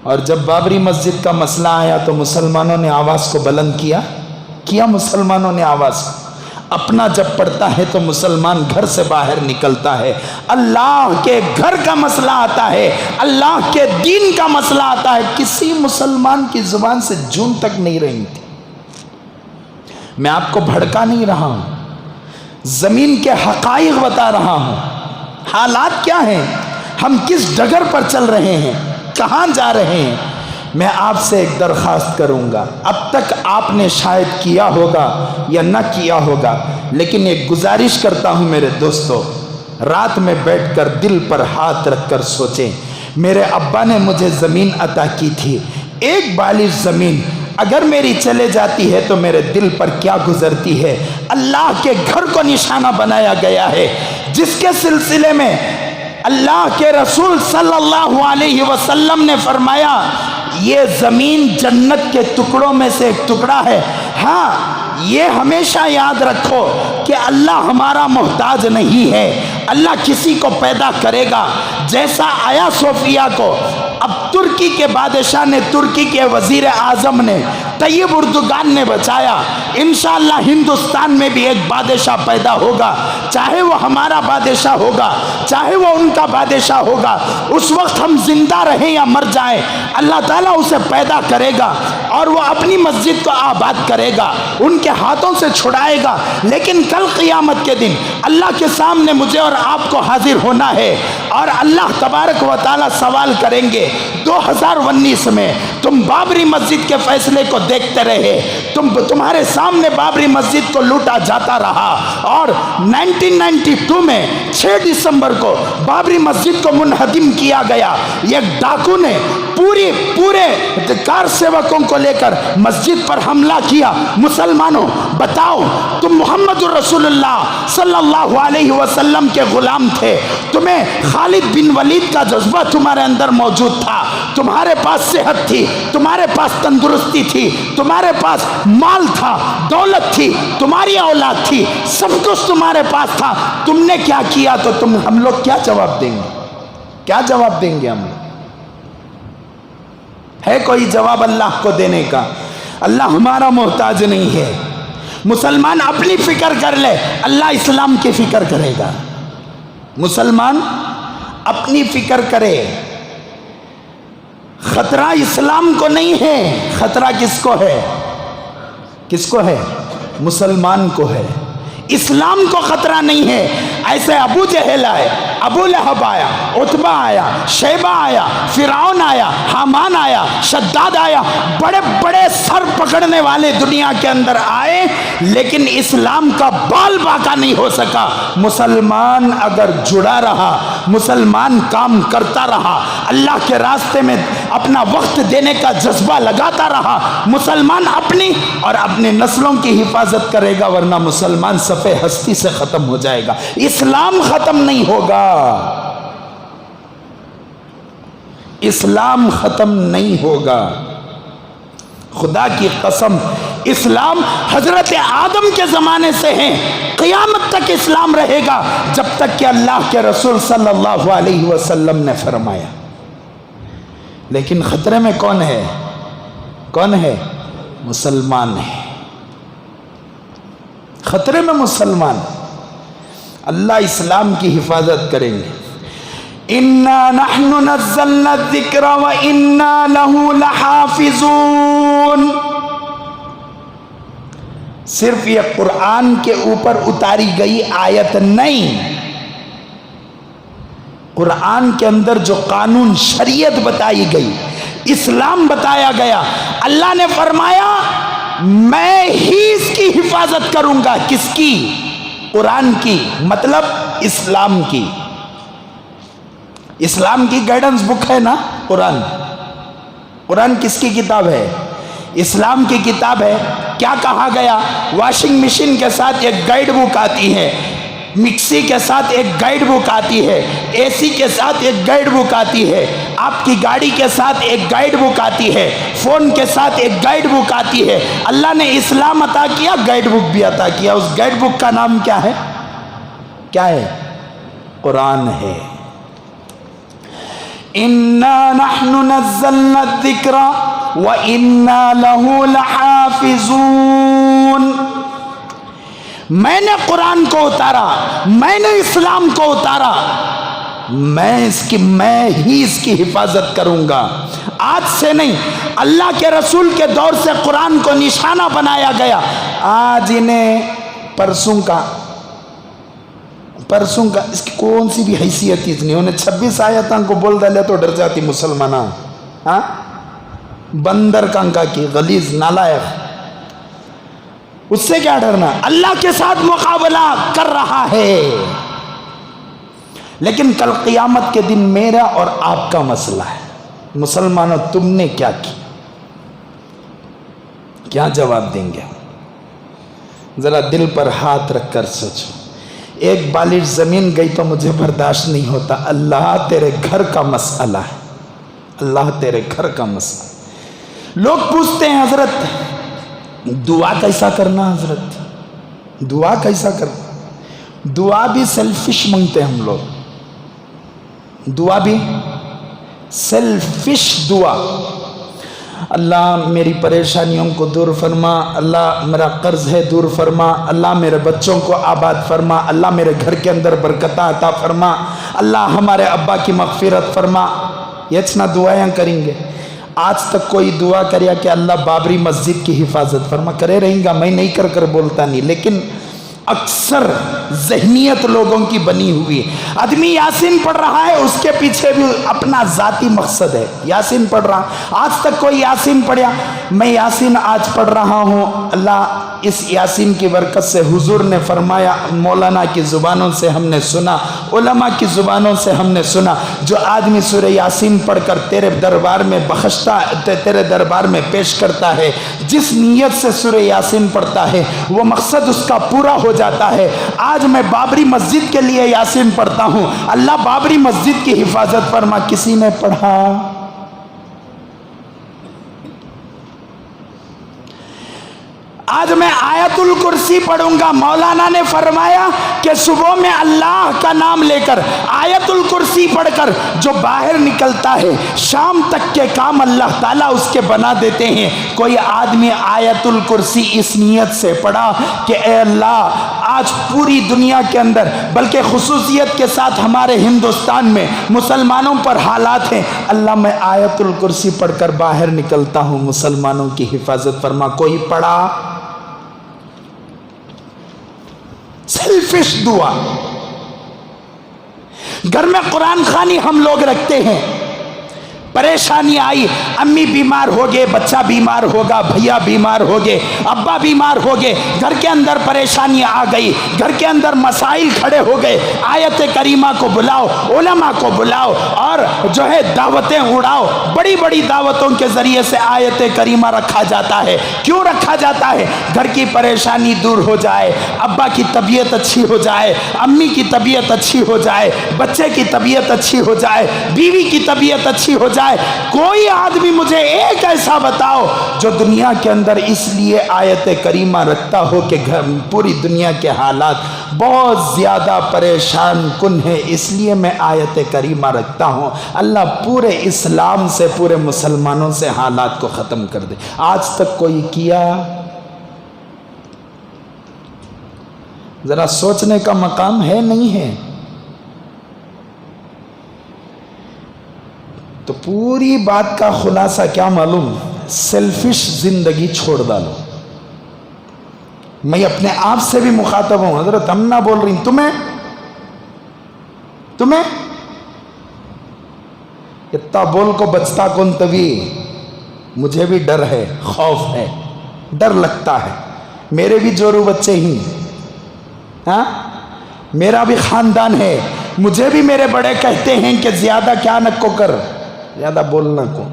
اور جب بابری مسجد کا مسئلہ آیا تو مسلمانوں نے آواز کو بلند کیا مسلمانوں نے آواز۔ اپنا جب پڑتا ہے تو مسلمان گھر سے باہر نکلتا ہے، اللہ کے گھر کا مسئلہ آتا ہے، اللہ کے دین کا مسئلہ آتا ہے، کسی مسلمان کی زبان سے جون تک نہیں رہی تھی۔ میں آپ کو بھڑکا نہیں رہا ہوں، زمین کے حقائق بتا رہا ہوں۔ حالات کیا ہیں، ہم کس ڈگر پر چل رہے ہیں، کہاں جا رہے ہیں۔ میں آپ سے ایک درخواست کروں گا، اب تک آپ نے شاید کیا ہوگا یا نہ کیا ہوگا، لیکن ایک گزارش کرتا ہوں میرے دوستو، رات میں بیٹھ کر دل پر ہاتھ رکھ کر سوچیں، میرے ابا نے مجھے زمین عطا کی تھی، ایک بالش زمین اگر میری چلے جاتی ہے تو میرے دل پر کیا گزرتی ہے۔ اللہ کے گھر کو نشانہ بنایا گیا ہے، جس کے سلسلے میں اللہ کے رسول صلی اللہ علیہ وسلم نے فرمایا یہ زمین جنت کے ٹکڑوں میں سے ایک ٹکڑا ہے۔ ہاں یہ ہمیشہ یاد رکھو کہ اللہ ہمارا محتاج نہیں ہے، اللہ کسی کو پیدا کرے گا، جیسا آیا صوفیہ کو اب ترکی کے بادشاہ نے، ترکی کے وزیر اعظم نے، طیب اردگان نے بچایا، انشاءاللہ ہندوستان میں بھی ایک بادشاہ پیدا ہوگا، چاہے وہ ہمارا بادشاہ ہوگا، چاہے وہ ان کا بادشاہ ہوگا، اس وقت ہم زندہ رہیں یا مر جائیں اللہ تعالیٰ اسے پیدا کرے گا اور وہ اپنی مسجد کو آباد کرے گا، ان کے ہاتھوں سے چھڑائے گا۔ لیکن کل قیامت کے دن اللہ کے سامنے مجھے اور آپ کو حاضر ہونا ہے، اور اللہ تبارک و تعالیٰ سوال کریں گے 2019 میں تم بابری مسجد کے فیصلے کو دیکھتے رہے، تمہارے سامنے بابری مسجد کو لوٹا جاتا رہا، اور 1992 میں 6 دسمبر کو بابری مسجد کو منہدم کیا گیا۔ ایک ڈاکو نے پورے کار سیوکوں کو لے کر مسجد پر حملہ کیا۔ مسلمانوں بتاؤ، تم محمد رسول اللہ صلی اللہ علیہ وسلم کے غلام تھے، تمہیں خالد بن ولید کا جذبہ تمہارے اندر موجود تھا، تمہارے پاس صحت تھی، تمہارے پاس تندرستی تھی، تمہارے پاس مال تھا، دولت تھی، تمہاری اولاد تھی، سب کچھ تمہارے پاس تھا، تم نے کیا کیا؟ تو ہم لوگ کیا جواب دیں گے؟ کیا جواب دیں گے ہم لوگ؟ ہے کوئی جواب اللہ کو دینے کا؟ اللہ ہمارا محتاج نہیں ہے۔ مسلمان اپنی فکر کر لے، اللہ اسلام کی فکر کرے گا۔ مسلمان اپنی فکر کرے، خطرہ اسلام کو نہیں ہے، خطرہ کس کو ہے؟ کس کو ہے؟ مسلمان کو ہے، اسلام کو خطرہ نہیں ہے۔ ایسے ابو جہل آئے، ابو لہب آیا، عتبہ آیا، شیبہ آیا، فرعون آیا، حامان آیا، شداد آیا، بڑے بڑے سر پکڑنے والے دنیا کے اندر آئے، لیکن اسلام کا بال باقا نہیں ہو سکا۔ مسلمان اگر جڑا رہا، مسلمان کام کرتا رہا، اللہ کے راستے میں اپنا وقت دینے کا جذبہ لگاتا رہا، مسلمان اپنی اور اپنے نسلوں کی حفاظت کرے گا، ورنہ مسلمان صفحے ہستی سے ختم ہو جائے گا، اسلام ختم نہیں ہوگا، اسلام ختم نہیں ہوگا۔ خدا کی قسم، اسلام حضرت آدم کے زمانے سے ہے، قیامت تک اسلام رہے گا، جب تک کہ اللہ کے رسول صلی اللہ علیہ وسلم نے فرمایا۔ لیکن خطرے میں کون ہے؟ کون ہے؟ مسلمان ہے، خطرے میں مسلمان۔ اللہ اسلام کی حفاظت کریں گے۔ اِنَّا نَحْنُ نَزَّلْنَا الذِّكْرَ وَإِنَّا لَهُ لَحَافِظُونَ۔ صرف یہ قرآن کے اوپر اتاری گئی آیت نہیں، قرآن کے اندر جو قانون شریعت بتائی گئی، اسلام بتایا گیا، اللہ نے فرمایا میں ہی اس کی حفاظت کروں گا۔ کس کی؟ قرآن کی، مطلب اسلام کی۔ اسلام کی گائیڈنس بک ہے نا قرآن۔ قرآن کس کی کتاب ہے؟ اسلام کی کتاب ہے۔ کیا کہا گیا؟ واشنگ مشین کے ساتھ ایک گائیڈ بک آتی ہے، مکسی کے ساتھ ایک گائیڈ بک آتی ہے، اے سی کے ساتھ ایک گائیڈ بک آتی ہے، آپ کی گاڑی کے ساتھ ایک گائیڈ بک آتی ہے، فون کے ساتھ ایک گائیڈ بک آتی ہے۔ اللہ نے اسلام عطا کیا، گائیڈ بک بھی عطا کیا۔ اس گائیڈ بک کا نام کیا ہے؟ کیا ہے؟ قرآن ہے۔ اِنَّا نَحْنُ نَزَّلْنَا الذِّكْرَ وَإِنَّا لَهُ لَحَافِظُونَ۔ میں نے قرآن کو اتارا، میں نے اسلام کو اتارا، میں ہی اس کی حفاظت کروں گا۔ آج سے نہیں، اللہ کے رسول کے دور سے قرآن کو نشانہ بنایا گیا۔ آج انہیں پرسوں کا اس کی کون سی بھی حیثیت ہی نہیں، انہیں 26 آیتاں کو بول ڈالے تو ڈر جاتی مسلمانہ، ہاں بندر کانکا کی غلیظ نالائق، اس سے کیا ڈرنا؟ اللہ کے ساتھ مقابلہ کر رہا ہے۔ لیکن کل قیامت کے دن میرا اور آپ کا مسئلہ ہے، مسلمانوں تم نے کیا کی؟ کیا جواب دیں گے؟ ذرا دل پر ہاتھ رکھ کر سوچو۔ ایک بالش زمین گئی تو مجھے برداشت نہیں ہوتا، اللہ تیرے گھر کا مسئلہ ہے، اللہ تیرے گھر کا مسئلہ۔ لوگ پوچھتے ہیں حضرت دعا کیسا کرنا؟ حضرت دعا کیسا کرنا؟ دعا بھی سیلفش مانگتے ہیں ہم لوگ، دعا بھی سیلفش دعا۔ اللہ میری پریشانیوں کو دور فرما، اللہ میرا قرض ہے دور فرما، اللہ میرے بچوں کو آباد فرما، اللہ میرے گھر کے اندر برکتہ عطا فرما، اللہ ہمارے ابا کی مغفرت فرما۔ یہ اتنا دعائیں کریں گے۔ آج تک کوئی دعا کریا کہ اللہ بابری مسجد کی حفاظت فرما؟ کرے رہیں گا، میں نہیں کر بولتا نہیں، لیکن اکثر ذہنیت لوگوں کی بنی ہوئی۔ آدمی یاسین پڑھ رہا ہے، اس کے پیچھے بھی اپنا ذاتی مقصد ہے، یاسین پڑھ رہا۔ آج تک کوئی یاسین پڑھیا؟ میں یاسین آج پڑھ رہا ہوں، اللہ اس یاسین کی برکت سے حضور نے فرمایا، مولانا کی زبانوں سے ہم نے سنا، علماء کی زبانوں سے ہم نے سنا، جو آدمی سورہ یاسین پڑھ کر تیرے دربار میں بخشتا، تیرے دربار میں پیش کرتا ہے، جس نیت سے سورہ یاسین پڑھتا ہے وہ مقصد اس کا پورا ہو جاتا ہے۔ آج میں بابری مسجد کے لیے یاسین پڑھتا ہوں، اللہ بابری مسجد کی حفاظت فرما۔ کسی نے پڑھا؟ آج میں آیت الکرسی پڑھوں گا، مولانا نے فرمایا کہ صبح میں اللہ کا نام لے کر آیت الکرسی پڑھ کر جو باہر نکلتا ہے، شام تک کے کام اللہ تعالیٰ اس کے بنا دیتے ہیں۔ کوئی آدمی آیت الکرسی اس نیت سے پڑھا کہ اے اللہ، آج پوری دنیا کے اندر بلکہ خصوصیت کے ساتھ ہمارے ہندوستان میں مسلمانوں پر حالات ہیں، اللہ میں آیت الکرسی پڑھ کر باہر نکلتا ہوں، مسلمانوں کی حفاظت فرما۔ کوئی پڑھا؟ سیلفش دعا۔ گھر میں قرآن خوانی ہم لوگ رکھتے ہیں، پریشانی آئی، امی بیمار ہو گئے، بچہ بیمار ہوگا، بھیا بیمار ہو گئے، ابا بیمار ہو گئے، گھر کے اندر پریشانی آ گئی، گھر کے اندر مسائل کھڑے ہو گئے، آیت کریمہ کو بلاؤ، علماء کو بلاؤ اور جو ہے دعوتیں اڑاؤ۔ بڑی بڑی دعوتوں کے ذریعے سے آیت کریمہ رکھا جاتا ہے۔ کیوں رکھا جاتا ہے؟ گھر کی پریشانی دور ہو جائے، ابا کی طبیعت اچھی ہو جائے، امی کی طبیعت اچھی ہو جائے، بچے کی طبیعت اچھی ہو جائے، بیوی کی طبیعت اچھی ہو جائے۔ کوئی آدمی مجھے ایک ایسا بتاؤ جو دنیا کے اندر اس لیے آیت کریمہ رکھتا ہو کہ پوری دنیا کے حالات بہت زیادہ پریشان کن ہے، اس لیے میں آیت کریمہ رکھتا ہوں، اللہ پورے اسلام سے، پورے مسلمانوں سے حالات کو ختم کر دے۔ آج تک کوئی کیا؟ ذرا سوچنے کا مقام ہے نہیں ہے؟ تو پوری بات کا خلاصہ کیا معلوم؟ سیلفش زندگی چھوڑ ڈالو۔ میں اپنے آپ سے بھی مخاطب ہوں، حضرت ہم نہ بول رہی تمہیں اتنا بول کو بچتا کون تبھی؟ مجھے بھی ڈر ہے، خوف ہے، ڈر لگتا ہے، میرے بھی جورو بچے ہی، ہاں میرا بھی خاندان ہے، مجھے بھی میرے بڑے کہتے ہیں کہ زیادہ کیا نہ کو کر، زیادہ بولنا کو،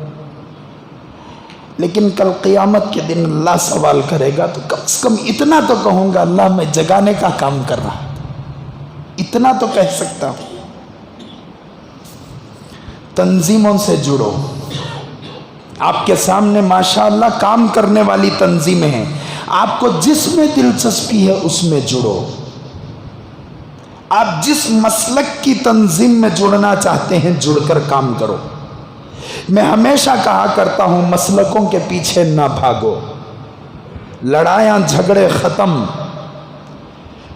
لیکن کل قیامت کے دن اللہ سوال کرے گا تو کم سے کم اتنا تو کہوں گا، اللہ میں جگانے کا کام کر رہا تھا، اتنا تو کہہ سکتا ہوں۔ تنظیموں سے جڑو، آپ کے سامنے ماشاءاللہ کام کرنے والی تنظیمیں ہیں، آپ کو جس میں دلچسپی ہے اس میں جڑو، آپ جس مسلک کی تنظیم میں جڑنا چاہتے ہیں جڑ کر کام کرو۔ میں ہمیشہ کہا کرتا ہوں، مسلکوں کے پیچھے نہ بھاگو، لڑائیاں جھگڑے ختم،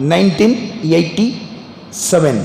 1987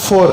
4,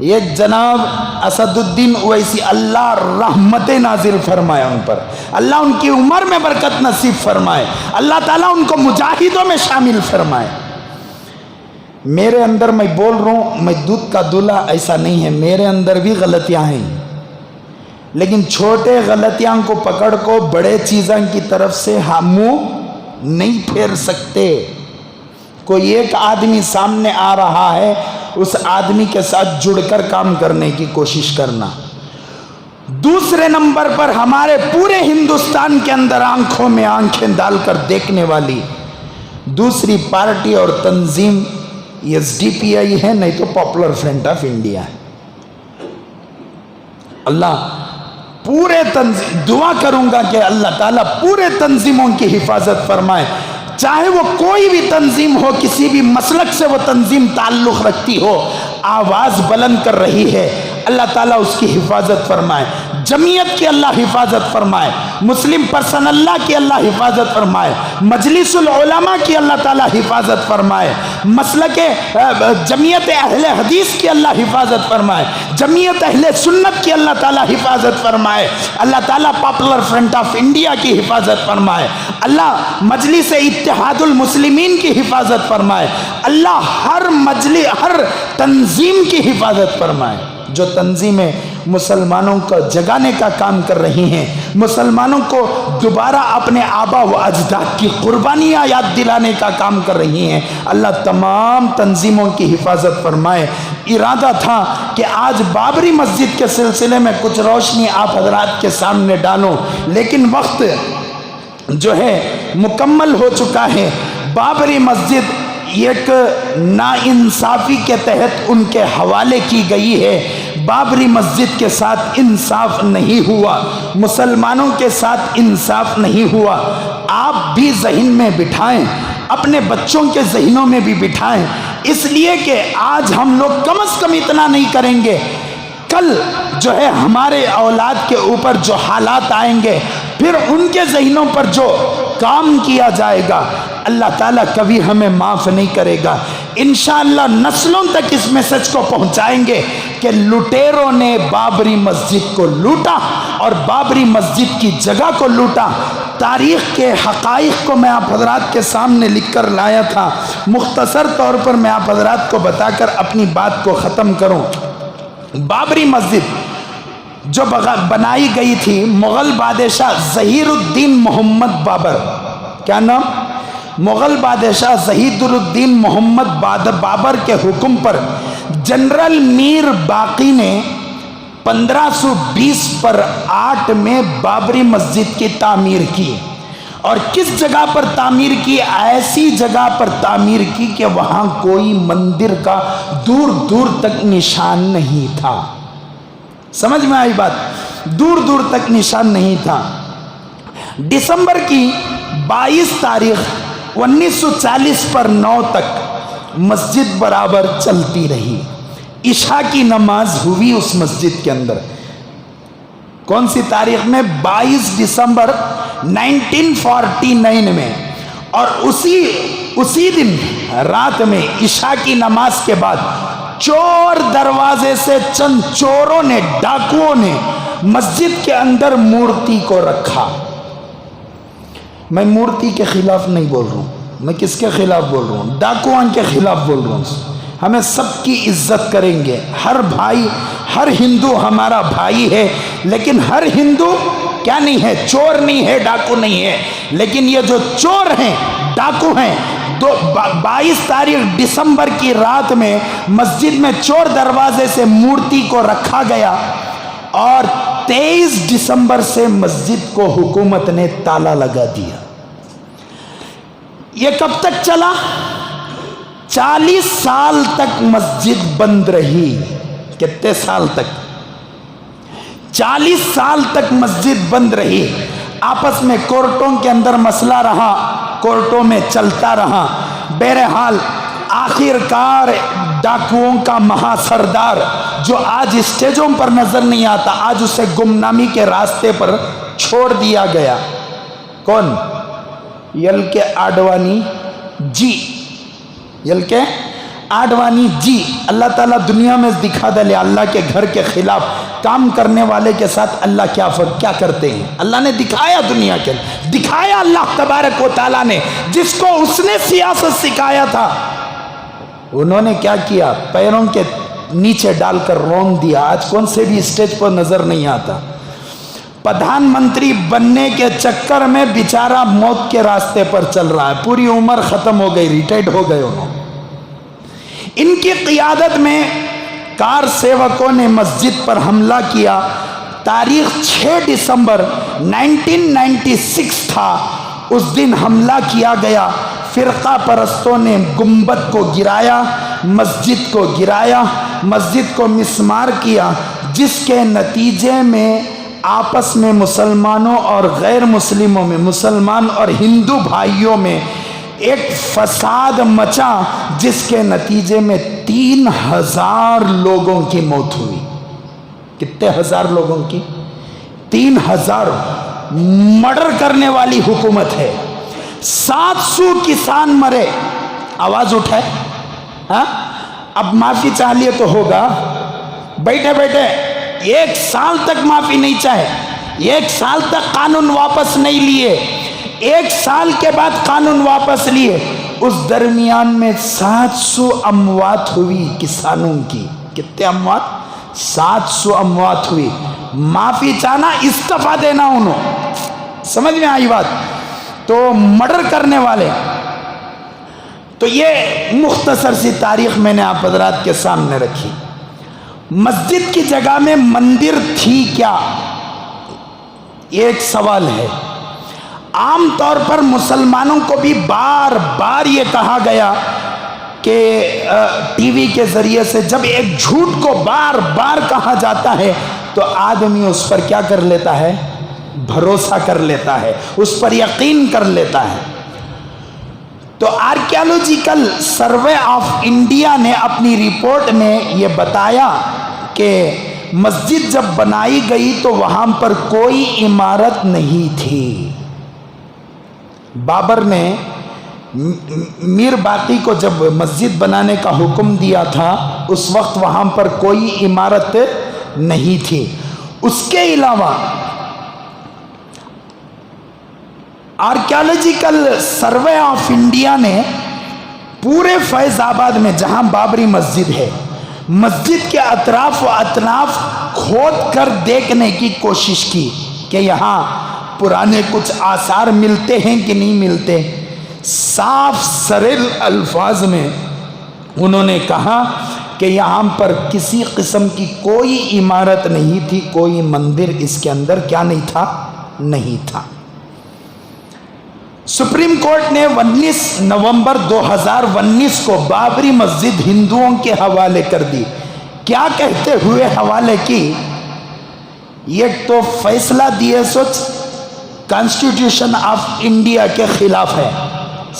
ایک جناب اسدالدین اویسی، اللہ رحمت نازل فرمائے ان پر، اللہ ان کی عمر میں برکت نصیب فرمائے، اللہ تعالیٰ ان کو مجاہدوں میں شامل فرمائے۔ میرے اندر، میں بول رہا ہوں، میں دودھ کا دلہا ایسا نہیں ہے، میرے اندر بھی غلطیاں ہیں، لیکن چھوٹے غلطیاں کو پکڑ کو بڑے چیزاں کی طرف سے ہم منہ نہیں پھیر سکتے۔ کوئی ایک آدمی سامنے آ رہا ہے، اس آدمی کے ساتھ جڑ کر کام کرنے کی کوشش کرنا۔ دوسرے نمبر پر ہمارے پورے ہندوستان کے اندر آنکھوں میں آنکھیں ڈال کر دیکھنے والی دوسری پارٹی اور تنظیم ایس ڈی پی آئی ہے، نہیں تو پاپولر فرنٹ آف انڈیا ہے۔ اللہ پورے دعا کروں گا کہ اللہ تعالیٰ پورے تنظیموں کی حفاظت فرمائے، چاہے وہ کوئی بھی تنظیم ہو، کسی بھی مسلک سے وہ تنظیم تعلق رکھتی ہو، آواز بلند کر رہی ہے، اللہ تعالیٰ اس کی حفاظت فرمائے، جمعیت کی اللہ حفاظت فرمائے، مسلم پرسن اللہ کی اللہ حفاظت فرمائے، مجلس العلماء کی اللہ تعالیٰ حفاظت فرمائے، مسلک جمعیت اہل حدیث کی اللہ حفاظت فرمائے، جمعیت اہل سنت کی اللہ تعالیٰ حفاظت فرمائے، اللہ تعالیٰ پاپولر فرنٹ آف انڈیا کی حفاظت فرمائے، اللہ مجلس اتحاد المسلمین کی حفاظت فرمائے، اللہ ہر تنظیم کی حفاظت فرمائے جو تنظیمیں مسلمانوں کو جگانے کا کام کر رہی ہیں، مسلمانوں کو دوبارہ اپنے آبا و اجداد کی قربانیاں یاد دلانے کا کام کر رہی ہیں، اللہ تمام تنظیموں کی حفاظت فرمائے۔ ارادہ تھا کہ آج بابری مسجد کے سلسلے میں کچھ روشنی آپ حضرات کے سامنے ڈالوں، لیکن وقت جو ہے مکمل ہو چکا ہے۔ بابری مسجد ایک ناانصافی کے تحت ان کے حوالے کی گئی ہے، بابری مسجد کے ساتھ انصاف نہیں ہوا، مسلمانوں کے ساتھ انصاف نہیں ہوا۔ آپ بھی ذہن میں بٹھائیں، اپنے بچوں کے ذہنوں میں بھی بٹھائیں، اس لیے کہ آج ہم لوگ کم از کم اتنا نہیں کریں گے، کل جو ہے ہمارے اولاد کے اوپر جو حالات آئیں گے، پھر ان کے ذہنوں پر جو کام کیا جائے گا، اللہ تعالیٰ کبھی ہمیں معاف نہیں کرے گا۔ انشاءاللہ نسلوں تک اس میسج کو پہنچائیں گے کہ لٹیروں نے بابری مسجد کو لوٹا اور بابری مسجد کی جگہ کو لوٹا۔ تاریخ کے حقائق کو میں آپ حضرات کے سامنے لکھ کر لایا تھا، مختصر طور پر میں آپ حضرات کو بتا کر اپنی بات کو ختم کروں۔ بابری مسجد جو بنائی گئی تھی مغل بادشاہ ظہیر الدین محمد بابر، کیا نام؟ مغل بادشاہ ظہیر الدین محمد بابر کے حکم پر جنرل میر باقی نے 1520 پر 8 میں بابری مسجد کی تعمیر کی، اور کس جگہ پر تعمیر کی؟ ایسی جگہ پر تعمیر کی کہ وہاں کوئی مندر کا دور دور تک نشان نہیں تھا۔ سمجھ میں آئی بات؟ دور دور تک نشان نہیں تھا۔ دسمبر کی 22 تاریخ 1940 پر 9 تک مسجد برابر چلتی رہی، عشاء کی نماز ہوئی اس مسجد کے اندر۔ کون سی تاریخ میں؟ 22 دسمبر 1949 میں، اور اسی دن رات میں عشاء کی نماز کے بعد چور دروازے سے چند چوروں نے، ڈاکوؤں نے مسجد کے اندر مورتی کو رکھا۔ میں مورتی کے خلاف نہیں بول رہا ہوں، میں کس کے خلاف بول رہا ہوں؟ ڈاکوؤں کے خلاف بول رہا ہوں۔ ہمیں سب کی عزت کریں گے، ہر بھائی، ہر ہندو ہمارا بھائی ہے، لیکن ہر ہندو کیا نہیں ہے؟ چور نہیں ہے، ڈاکو نہیں ہے۔ لیکن یہ جو چور ہیں، ڈاکو ہیں، 22 تاریخ دسمبر کی رات میں مسجد میں چور دروازے سے مورتی کو رکھا گیا، اور 23 دسمبر سے مسجد کو حکومت نے تالا لگا دیا۔ یہ کب تک چلا؟ 40 سال تک مسجد بند رہی۔ کتنے سال تک؟ 40 سال تک مسجد بند رہی۔ آپس میں کورٹوں کے اندر مسئلہ رہا، کورٹوں میں چلتا رہا۔ بہرحال آخر کار ڈاکوؤں کا مہا سردار، جو آج اسٹیجوں پر نظر نہیں آتا، آج اسے گمنامی کے راستے پر چھوڑ دیا گیا۔ کون؟ یل کے آڈوانی جی، یل کے آڈوانی جی اللہ تعالیٰ دنیا میں دکھا دے اللہ کے گھر کے خلاف کام کرنے والے کے ساتھ اللہ کیا کرتے ہیں. اللہ نے دکھایا دنیا کے دکھایا اللہ تبارک و تعالیٰ نے جس کو اس نے سیاست سکھایا تھا انہوں نے کیا کیا پیروں کے نیچے ڈال کر رون دیا. آج کون سے بھی اسٹیج پر نظر نہیں آتا. پردھان منتری بننے کے چکر میں بیچارہ موت کے راستے پر چل رہا ہے. پوری عمر ختم ہو گئی ریٹائرڈ ہو گئے انہوں. ان کی قیادت میں کار سیوکوں نے مسجد پر حملہ کیا. تاریخ 6 دسمبر 1996 تھا. اس دن حملہ کیا گیا. فرقہ پرستوں نے گنبد کو گرایا, مسجد کو گرایا, مسجد کو مسمار کیا, جس کے نتیجے میں آپس میں مسلمانوں اور غیر مسلموں میں, مسلمان اور ہندو بھائیوں میں ایک فساد مچا جس کے نتیجے میں 3000 لوگوں کی موت ہوئی. کتنے ہزار لوگوں کی؟ 3000. مرڈر کرنے والی حکومت ہے. 700 کسان مرے. آواز اٹھائے ہاں. اب معافی چاہ لیے تو ہوگا. بیٹھے بیٹھے 1 سال تک معافی نہیں چاہے, 1 سال تک قانون واپس نہیں لیے, 1 سال کے بعد قانون واپس لیے. اس درمیان میں 700 اموات ہوئی کسانوں کی. کتنے اموات؟ 700 اموات ہوئی. معافی چاہنا استعفیٰ دینا انہوں. سمجھ میں آئی بات؟ تو مرڈر کرنے والے. تو یہ مختصر سی تاریخ میں نے آپ حضرات کے سامنے رکھی. مسجد کی جگہ میں مندر تھی کیا؟ ایک سوال ہے. عام طور پر مسلمانوں کو بھی بار بار یہ کہا گیا کہ ٹی وی کے ذریعے سے جب ایک جھوٹ کو بار بار کہا جاتا ہے تو آدمی اس پر کیا کر لیتا ہے؟ بھروسہ کر لیتا ہے, اس پر یقین کر لیتا ہے. تو آرکیالوجیکل سروے آف انڈیا نے اپنی رپورٹ میں یہ بتایا کہ مسجد جب بنائی گئی تو وہاں پر کوئی عمارت نہیں تھی. بابر نے میر باقی کو جب مسجد بنانے کا حکم دیا تھا اس وقت وہاں پر کوئی عمارت نہیں تھی. اس کے علاوہ آرکیالوجیکل سروے آف انڈیا نے پورے فیض آباد میں جہاں بابری مسجد ہے, مسجد کے اطراف و اطراف کھود کر دیکھنے کی کوشش کی کہ یہاں پرانے کچھ آثار ملتے ہیں کہ نہیں ملتے. صاف سرل الفاظ میں انہوں نے کہا کہ یہاں پر کسی قسم کی کوئی عمارت نہیں تھی, کوئی مندر اس کے اندر کیا نہیں تھا, نہیں تھا. سپریم کورٹ نے 19 نومبر 2019 کو بابری مسجد ہندوؤں کے حوالے کر دی. کیا کہتے ہوئے حوالے کی؟ یہ تو فیصلہ دیے سوچ کانسٹیٹیوشن آف انڈیا کے خلاف ہے.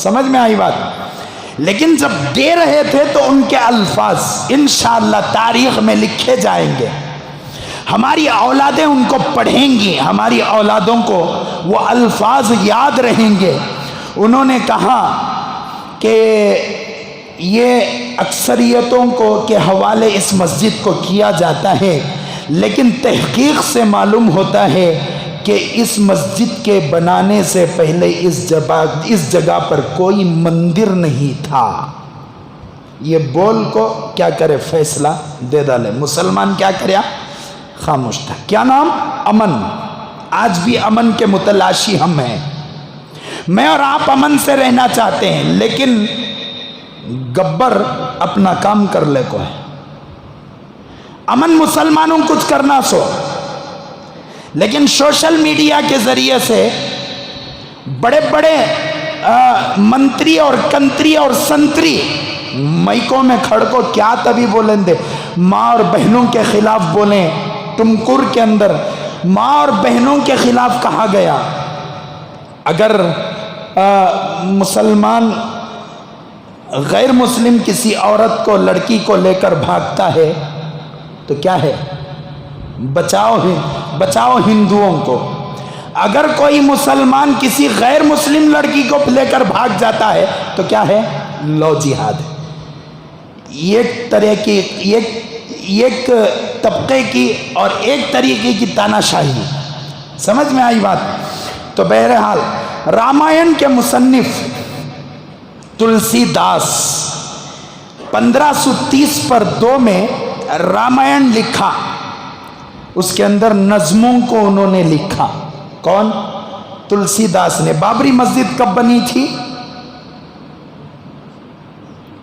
سمجھ میں آئی بات؟ لیکن جب دے رہے تھے تو ان کے الفاظ انشاءاللہ تاریخ میں لکھے جائیں گے. ہماری اولادیں ان کو پڑھیں گی, ہماری اولادوں کو وہ الفاظ یاد رہیں گے. انہوں نے کہا کہ یہ اکثریتوں کو کے حوالے اس مسجد کو کیا جاتا ہے, لیکن تحقیق سے معلوم ہوتا ہے کہ اس مسجد کے بنانے سے پہلے اس جگہ پر کوئی مندر نہیں تھا. یہ بول کو کیا کرے, فیصلہ دے ڈالے. مسلمان کیا کریا؟ خاموش تھا. کیا نام؟ امن. آج بھی امن کے متلاشی ہم ہیں. میں اور آپ امن سے رہنا چاہتے ہیں, لیکن گبر اپنا کام کر لے کو ہے. امن مسلمانوں کچھ کرنا سو, لیکن سوشل میڈیا کے ذریعے سے بڑے بڑے منتری اور کنتری اور سنتری مائکوں میں کھڑ کو کیا تبھی بولیں دے, ماں اور بہنوں کے خلاف بولیں. ٹمکور کے اندر ماں اور بہنوں کے خلاف کہا گیا. اگر مسلمان غیر مسلم کسی عورت کو, لڑکی کو لے کر بھاگتا ہے تو کیا ہے؟ بچاؤ ہندوؤں کو. اگر کوئی مسلمان کسی غیر مسلم لڑکی کو لے کر بھاگ جاتا ہے تو کیا ہے؟ لو جہاد. ایک طرح کی ایک طبقے کی اور ایک طریقے کی تاناشاہی. سمجھ میں آئی بات؟ تو بہرحال رامائن کے مصنف تلسی داس 1530 میں رامائن لکھا. اس کے اندر نظموں کو انہوں نے لکھا. کون؟ تلسی داس نے. بابری مسجد کب بنی تھی؟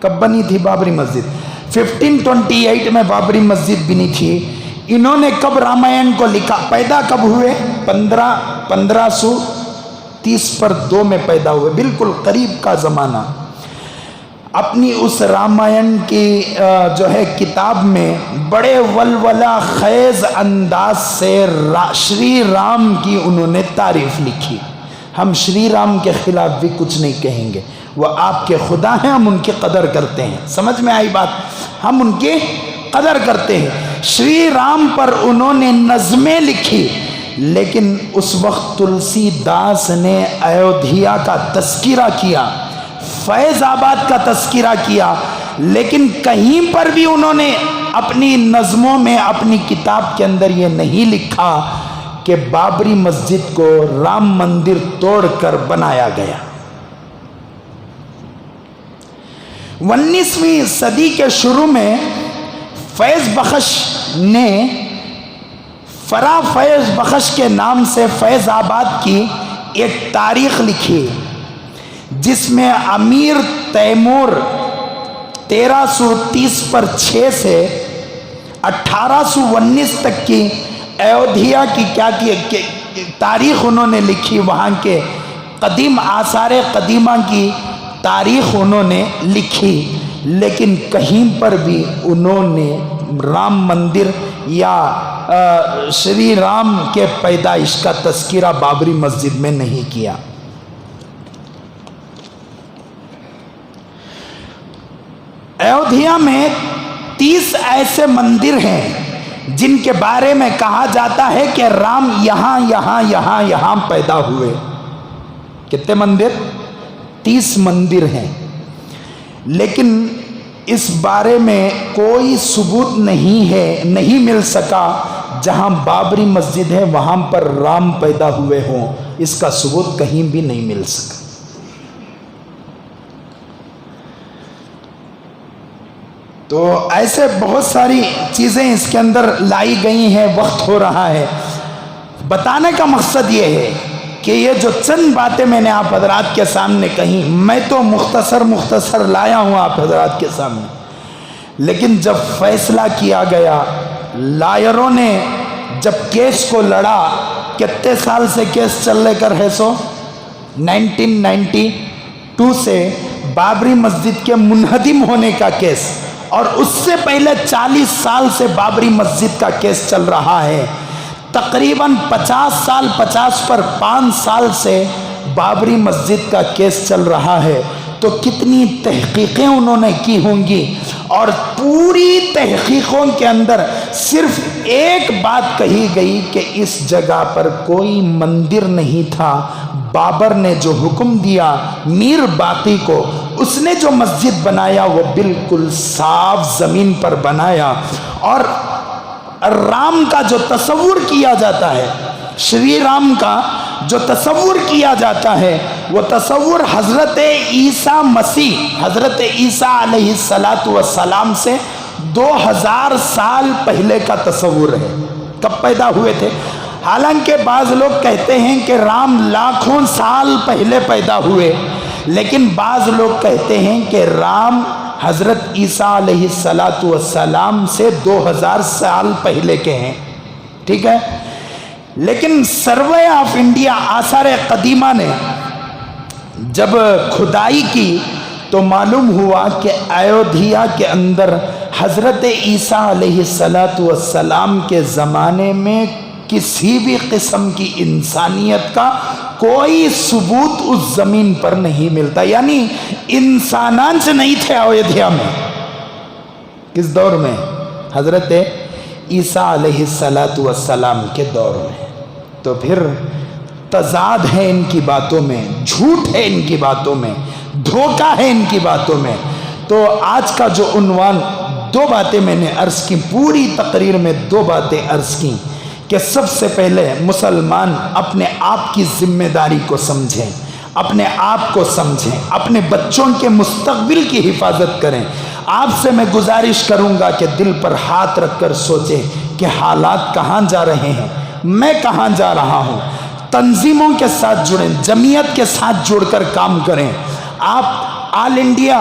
کب بنی تھی بابری مسجد؟ 1528 میں بابری مسجد بنی تھی. انہوں نے کب رامائن کو لکھا؟ پیدا کب ہوئے؟ 1530 میں پیدا ہوئے. بالکل قریب کا زمانہ. اپنی اس رامائن کی جو ہے کتاب میں بڑے ولولہ خیز انداز سے شری رام کی انہوں نے تعریف لکھی. ہم شری رام کے خلاف بھی کچھ نہیں کہیں گے. وہ آپ کے خدا ہیں, ہم ان کی قدر کرتے ہیں. سمجھ میں آئی بات؟ ہم ان کی قدر کرتے ہیں. شری رام پر انہوں نے نظمیں لکھی. لیکن اس وقت تلسی داس نے ایودھیا کا تذکرہ کیا, فیض آباد کا تذکرہ کیا, لیکن کہیں پر بھی انہوں نے اپنی نظموں میں, اپنی کتاب کے اندر یہ نہیں لکھا کہ بابری مسجد کو رام مندر توڑ کر بنایا گیا. 19ویں صدی کے شروع میں فیض بخش نے فرا فیض بخش کے نام سے فیض آباد کی ایک تاریخ لکھی, جس میں امیر تیمور 1330 سے 1819 تک کی ایودھیا کی تاریخ انہوں نے لکھی. وہاں کے قدیم آثار قدیمہ کی تاریخ انہوں نے لکھی. لیکن کہیں پر بھی انہوں نے رام مندر یا شری رام کے پیدائش کا تذکرہ بابری مسجد میں نہیں کیا. ایودھیا میں 30 ایسے مندر ہیں جن کے بارے میں کہا جاتا ہے کہ رام یہاں یہاں یہاں یہاں پیدا ہوئے. کتنے مندر؟ 30 مندر ہیں. لیکن اس بارے میں کوئی ثبوت نہیں ہے, نہیں مل سکا. جہاں بابری مسجد ہے وہاں پر رام پیدا ہوئے ہوں, اس کا ثبوت کہیں بھی نہیں مل سکا. تو ایسے بہت ساری چیزیں اس کے اندر لائی گئی ہیں. وقت ہو رہا ہے. بتانے کا مقصد یہ ہے کہ یہ جو چند باتیں میں نے آپ حضرات کے سامنے کہیں, میں تو مختصر لایا ہوں آپ حضرات کے سامنے. لیکن جب فیصلہ کیا گیا, لائروں نے جب کیس کو لڑا, کتنے سال سے کیس چل لے کر ہے؟ 1992 سے بابری مسجد کے منہدم ہونے کا کیس, اور اس سے پہلے 40 سال سے بابری مسجد کا کیس چل رہا ہے. تقریباً 50 سال, 50 پر 5 سال سے بابری مسجد کا کیس چل رہا ہے. تو کتنی تحقیقیں انہوں نے کی ہوں گی, اور پوری تحقیقوں کے اندر صرف ایک بات کہی گئی کہ اس جگہ پر کوئی مندر نہیں تھا. بابر نے جو حکم دیا میر باقی کو, اس نے جو مسجد بنایا وہ بالکل صاف زمین پر بنایا. اور رام کا جو تصور کیا جاتا ہے, شری رام کا جو تصور کیا جاتا ہے, وہ تصور حضرت عیسیٰ مسیح, حضرت عیسیٰ علیہ السلام سے 2000 سال پہلے کا تصور ہے. کب پیدا ہوئے تھے؟ حالانکہ بعض لوگ کہتے ہیں کہ رام لاکھوں سال پہلے پیدا ہوئے, لیکن بعض لوگ کہتے ہیں کہ رام حضرت عیسیٰ علیہ السلام سے 2000 سال پہلے کے ہیں. ٹھیک ہے. لیکن سروے آف انڈیا, آثار قدیمہ نے جب کھدائی کی تو معلوم ہوا کہ ایودھیا کے اندر حضرت عیسیٰ علیہ السلام کے زمانے میں کسی بھی قسم کی انسانیت کا کوئی ثبوت اس زمین پر نہیں ملتا. یعنی انسانان سے نہیں تھے ایودھیا میں. کس دور میں؟ حضرت عیسیٰ علیہ السلام کے دور میں. تو پھر تضاد ہے ان کی باتوں میں, جھوٹ ہے ان کی باتوں میں, دھوکہ ہے ان کی باتوں میں. تو آج کا جو عنوان، دو باتیں میں نے عرض کی، پوری تقریر میں دو باتیں عرض کی کہ سب سے پہلے مسلمان اپنے آپ کی ذمہ داری کو سمجھیں، اپنے آپ کو سمجھیں، اپنے بچوں کے مستقبل کی حفاظت کریں۔ آپ سے میں گزارش کروں گا کہ دل پر ہاتھ رکھ کر سوچیں کہ حالات کہاں جا رہے ہیں، میں کہاں جا رہا ہوں۔ تنظیموں کے ساتھ جڑیں، جمعیت کے ساتھ جڑ کر کام کریں۔ آپ آل انڈیا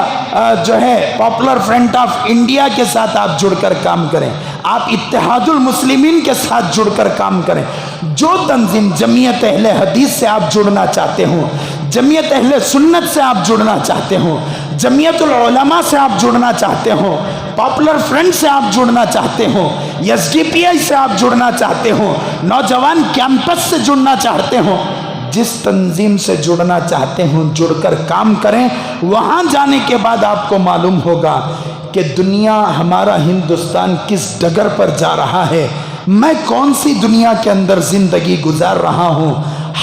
جو ہے پاپولر فرنٹ آف انڈیا کے ساتھ آپ جڑ کر کام کریں، آپ اتحاد المسلمین کے ساتھ جڑ کر کام کریں۔ جو تنظیم جمعیت اہل حدیث سے آپ جڑنا چاہتے ہوں، جمعیت اہل سنت سے آپ جڑنا چاہتے ہوں، جمعیت العلماء سے آپ جڑنا چاہتے ہوں، پاپولر فرنٹ سے آپ جڑنا چاہتے ہوں، ایس ڈی پی آئی سے آپ جڑنا چاہتے ہوں، نوجوان کیمپس سے جڑنا چاہتے ہوں، جس تنظیم سے جڑنا چاہتے ہوں جڑ کر کام کریں۔ وہاں جانے کے بعد آپ کو معلوم ہوگا کہ دنیا، ہمارا ہندوستان کس ڈگر پر جا رہا ہے، میں کون سی دنیا کے اندر زندگی گزار رہا ہوں،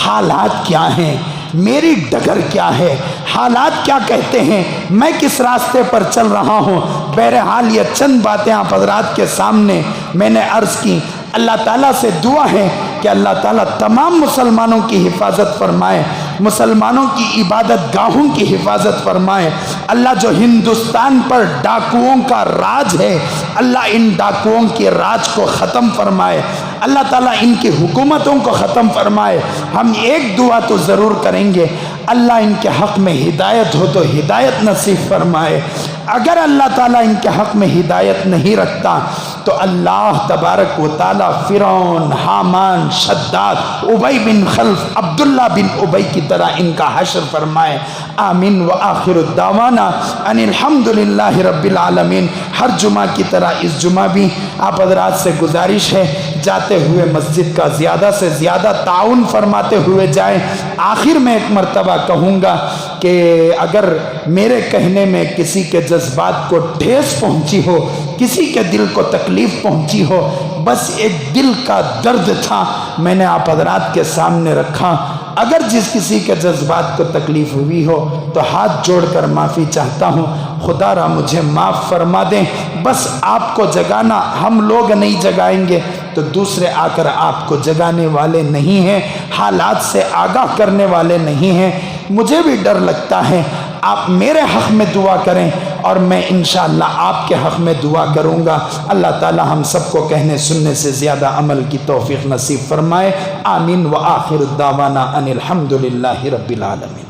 حالات کیا ہیں، میری ڈگر کیا ہے، حالات کیا کہتے ہیں، میں کس راستے پر چل رہا ہوں۔ بہرحال یہ چند باتیں آپ حضرات کے سامنے میں نے عرض کی۔ اللہ تعالیٰ سے دعا ہے کہ اللہ تعالیٰ تمام مسلمانوں کی حفاظت فرمائے، مسلمانوں کی عبادت گاہوں کی حفاظت فرمائے۔ اللہ جو ہندوستان پر ڈاکوؤں کا راج ہے، اللہ ان ڈاکوؤں کے راج کو ختم فرمائے، اللہ تعالیٰ ان کی حکومتوں کو ختم فرمائے۔ ہم ایک دعا تو ضرور کریں گے، اللہ ان کے حق میں ہدایت ہو تو ہدایت نصیب فرمائے۔ اگر اللہ تعالیٰ ان کے حق میں ہدایت نہیں رکھتا تو اللہ تبارک و تعالیٰ فرعون، حامان، شداد، ابی بن خلف، عبداللہ بن ابی کی طرح ان کا حشر فرمائے۔ آمین۔ وآخر الدعوانا ان الحمدللہ رب العالمین۔ ہر جمعہ کی طرح اس جمعہ بھی آپ حضرات سے گزارش ہے، جاتے ہوئے مسجد کا زیادہ سے زیادہ تعاون فرماتے ہوئے جائیں۔ آخر میں ایک مرتبہ کہوں گا کہ اگر میرے کہنے میں کسی کے جذبات کو ٹھیس پہنچی ہو، کسی کے دل کو تکلیف پہنچی ہو، بس ایک دل کا درد تھا، میں نے آپ حضرات کے سامنے رکھا۔ اگر جس کسی کے جذبات کو تکلیف ہوئی ہو تو ہاتھ جوڑ کر معافی چاہتا ہوں، خدا را مجھے معاف فرما دیں۔ بس آپ کو جگانا ہم لوگ نہیں جگائیں گے تو دوسرے آ کر آپ کو جگانے والے نہیں ہیں، حالات سے آگاہ کرنے والے نہیں ہیں۔ مجھے بھی ڈر لگتا ہے، آپ میرے حق میں دعا کریں اور میں انشاءاللہ آپ کے حق میں دعا کروں گا۔ اللہ تعالی ہم سب کو کہنے سننے سے زیادہ عمل کی توفیق نصیب فرمائے۔ آمین۔ وآخر الدعوانا ان الحمدللہ رب العالمین۔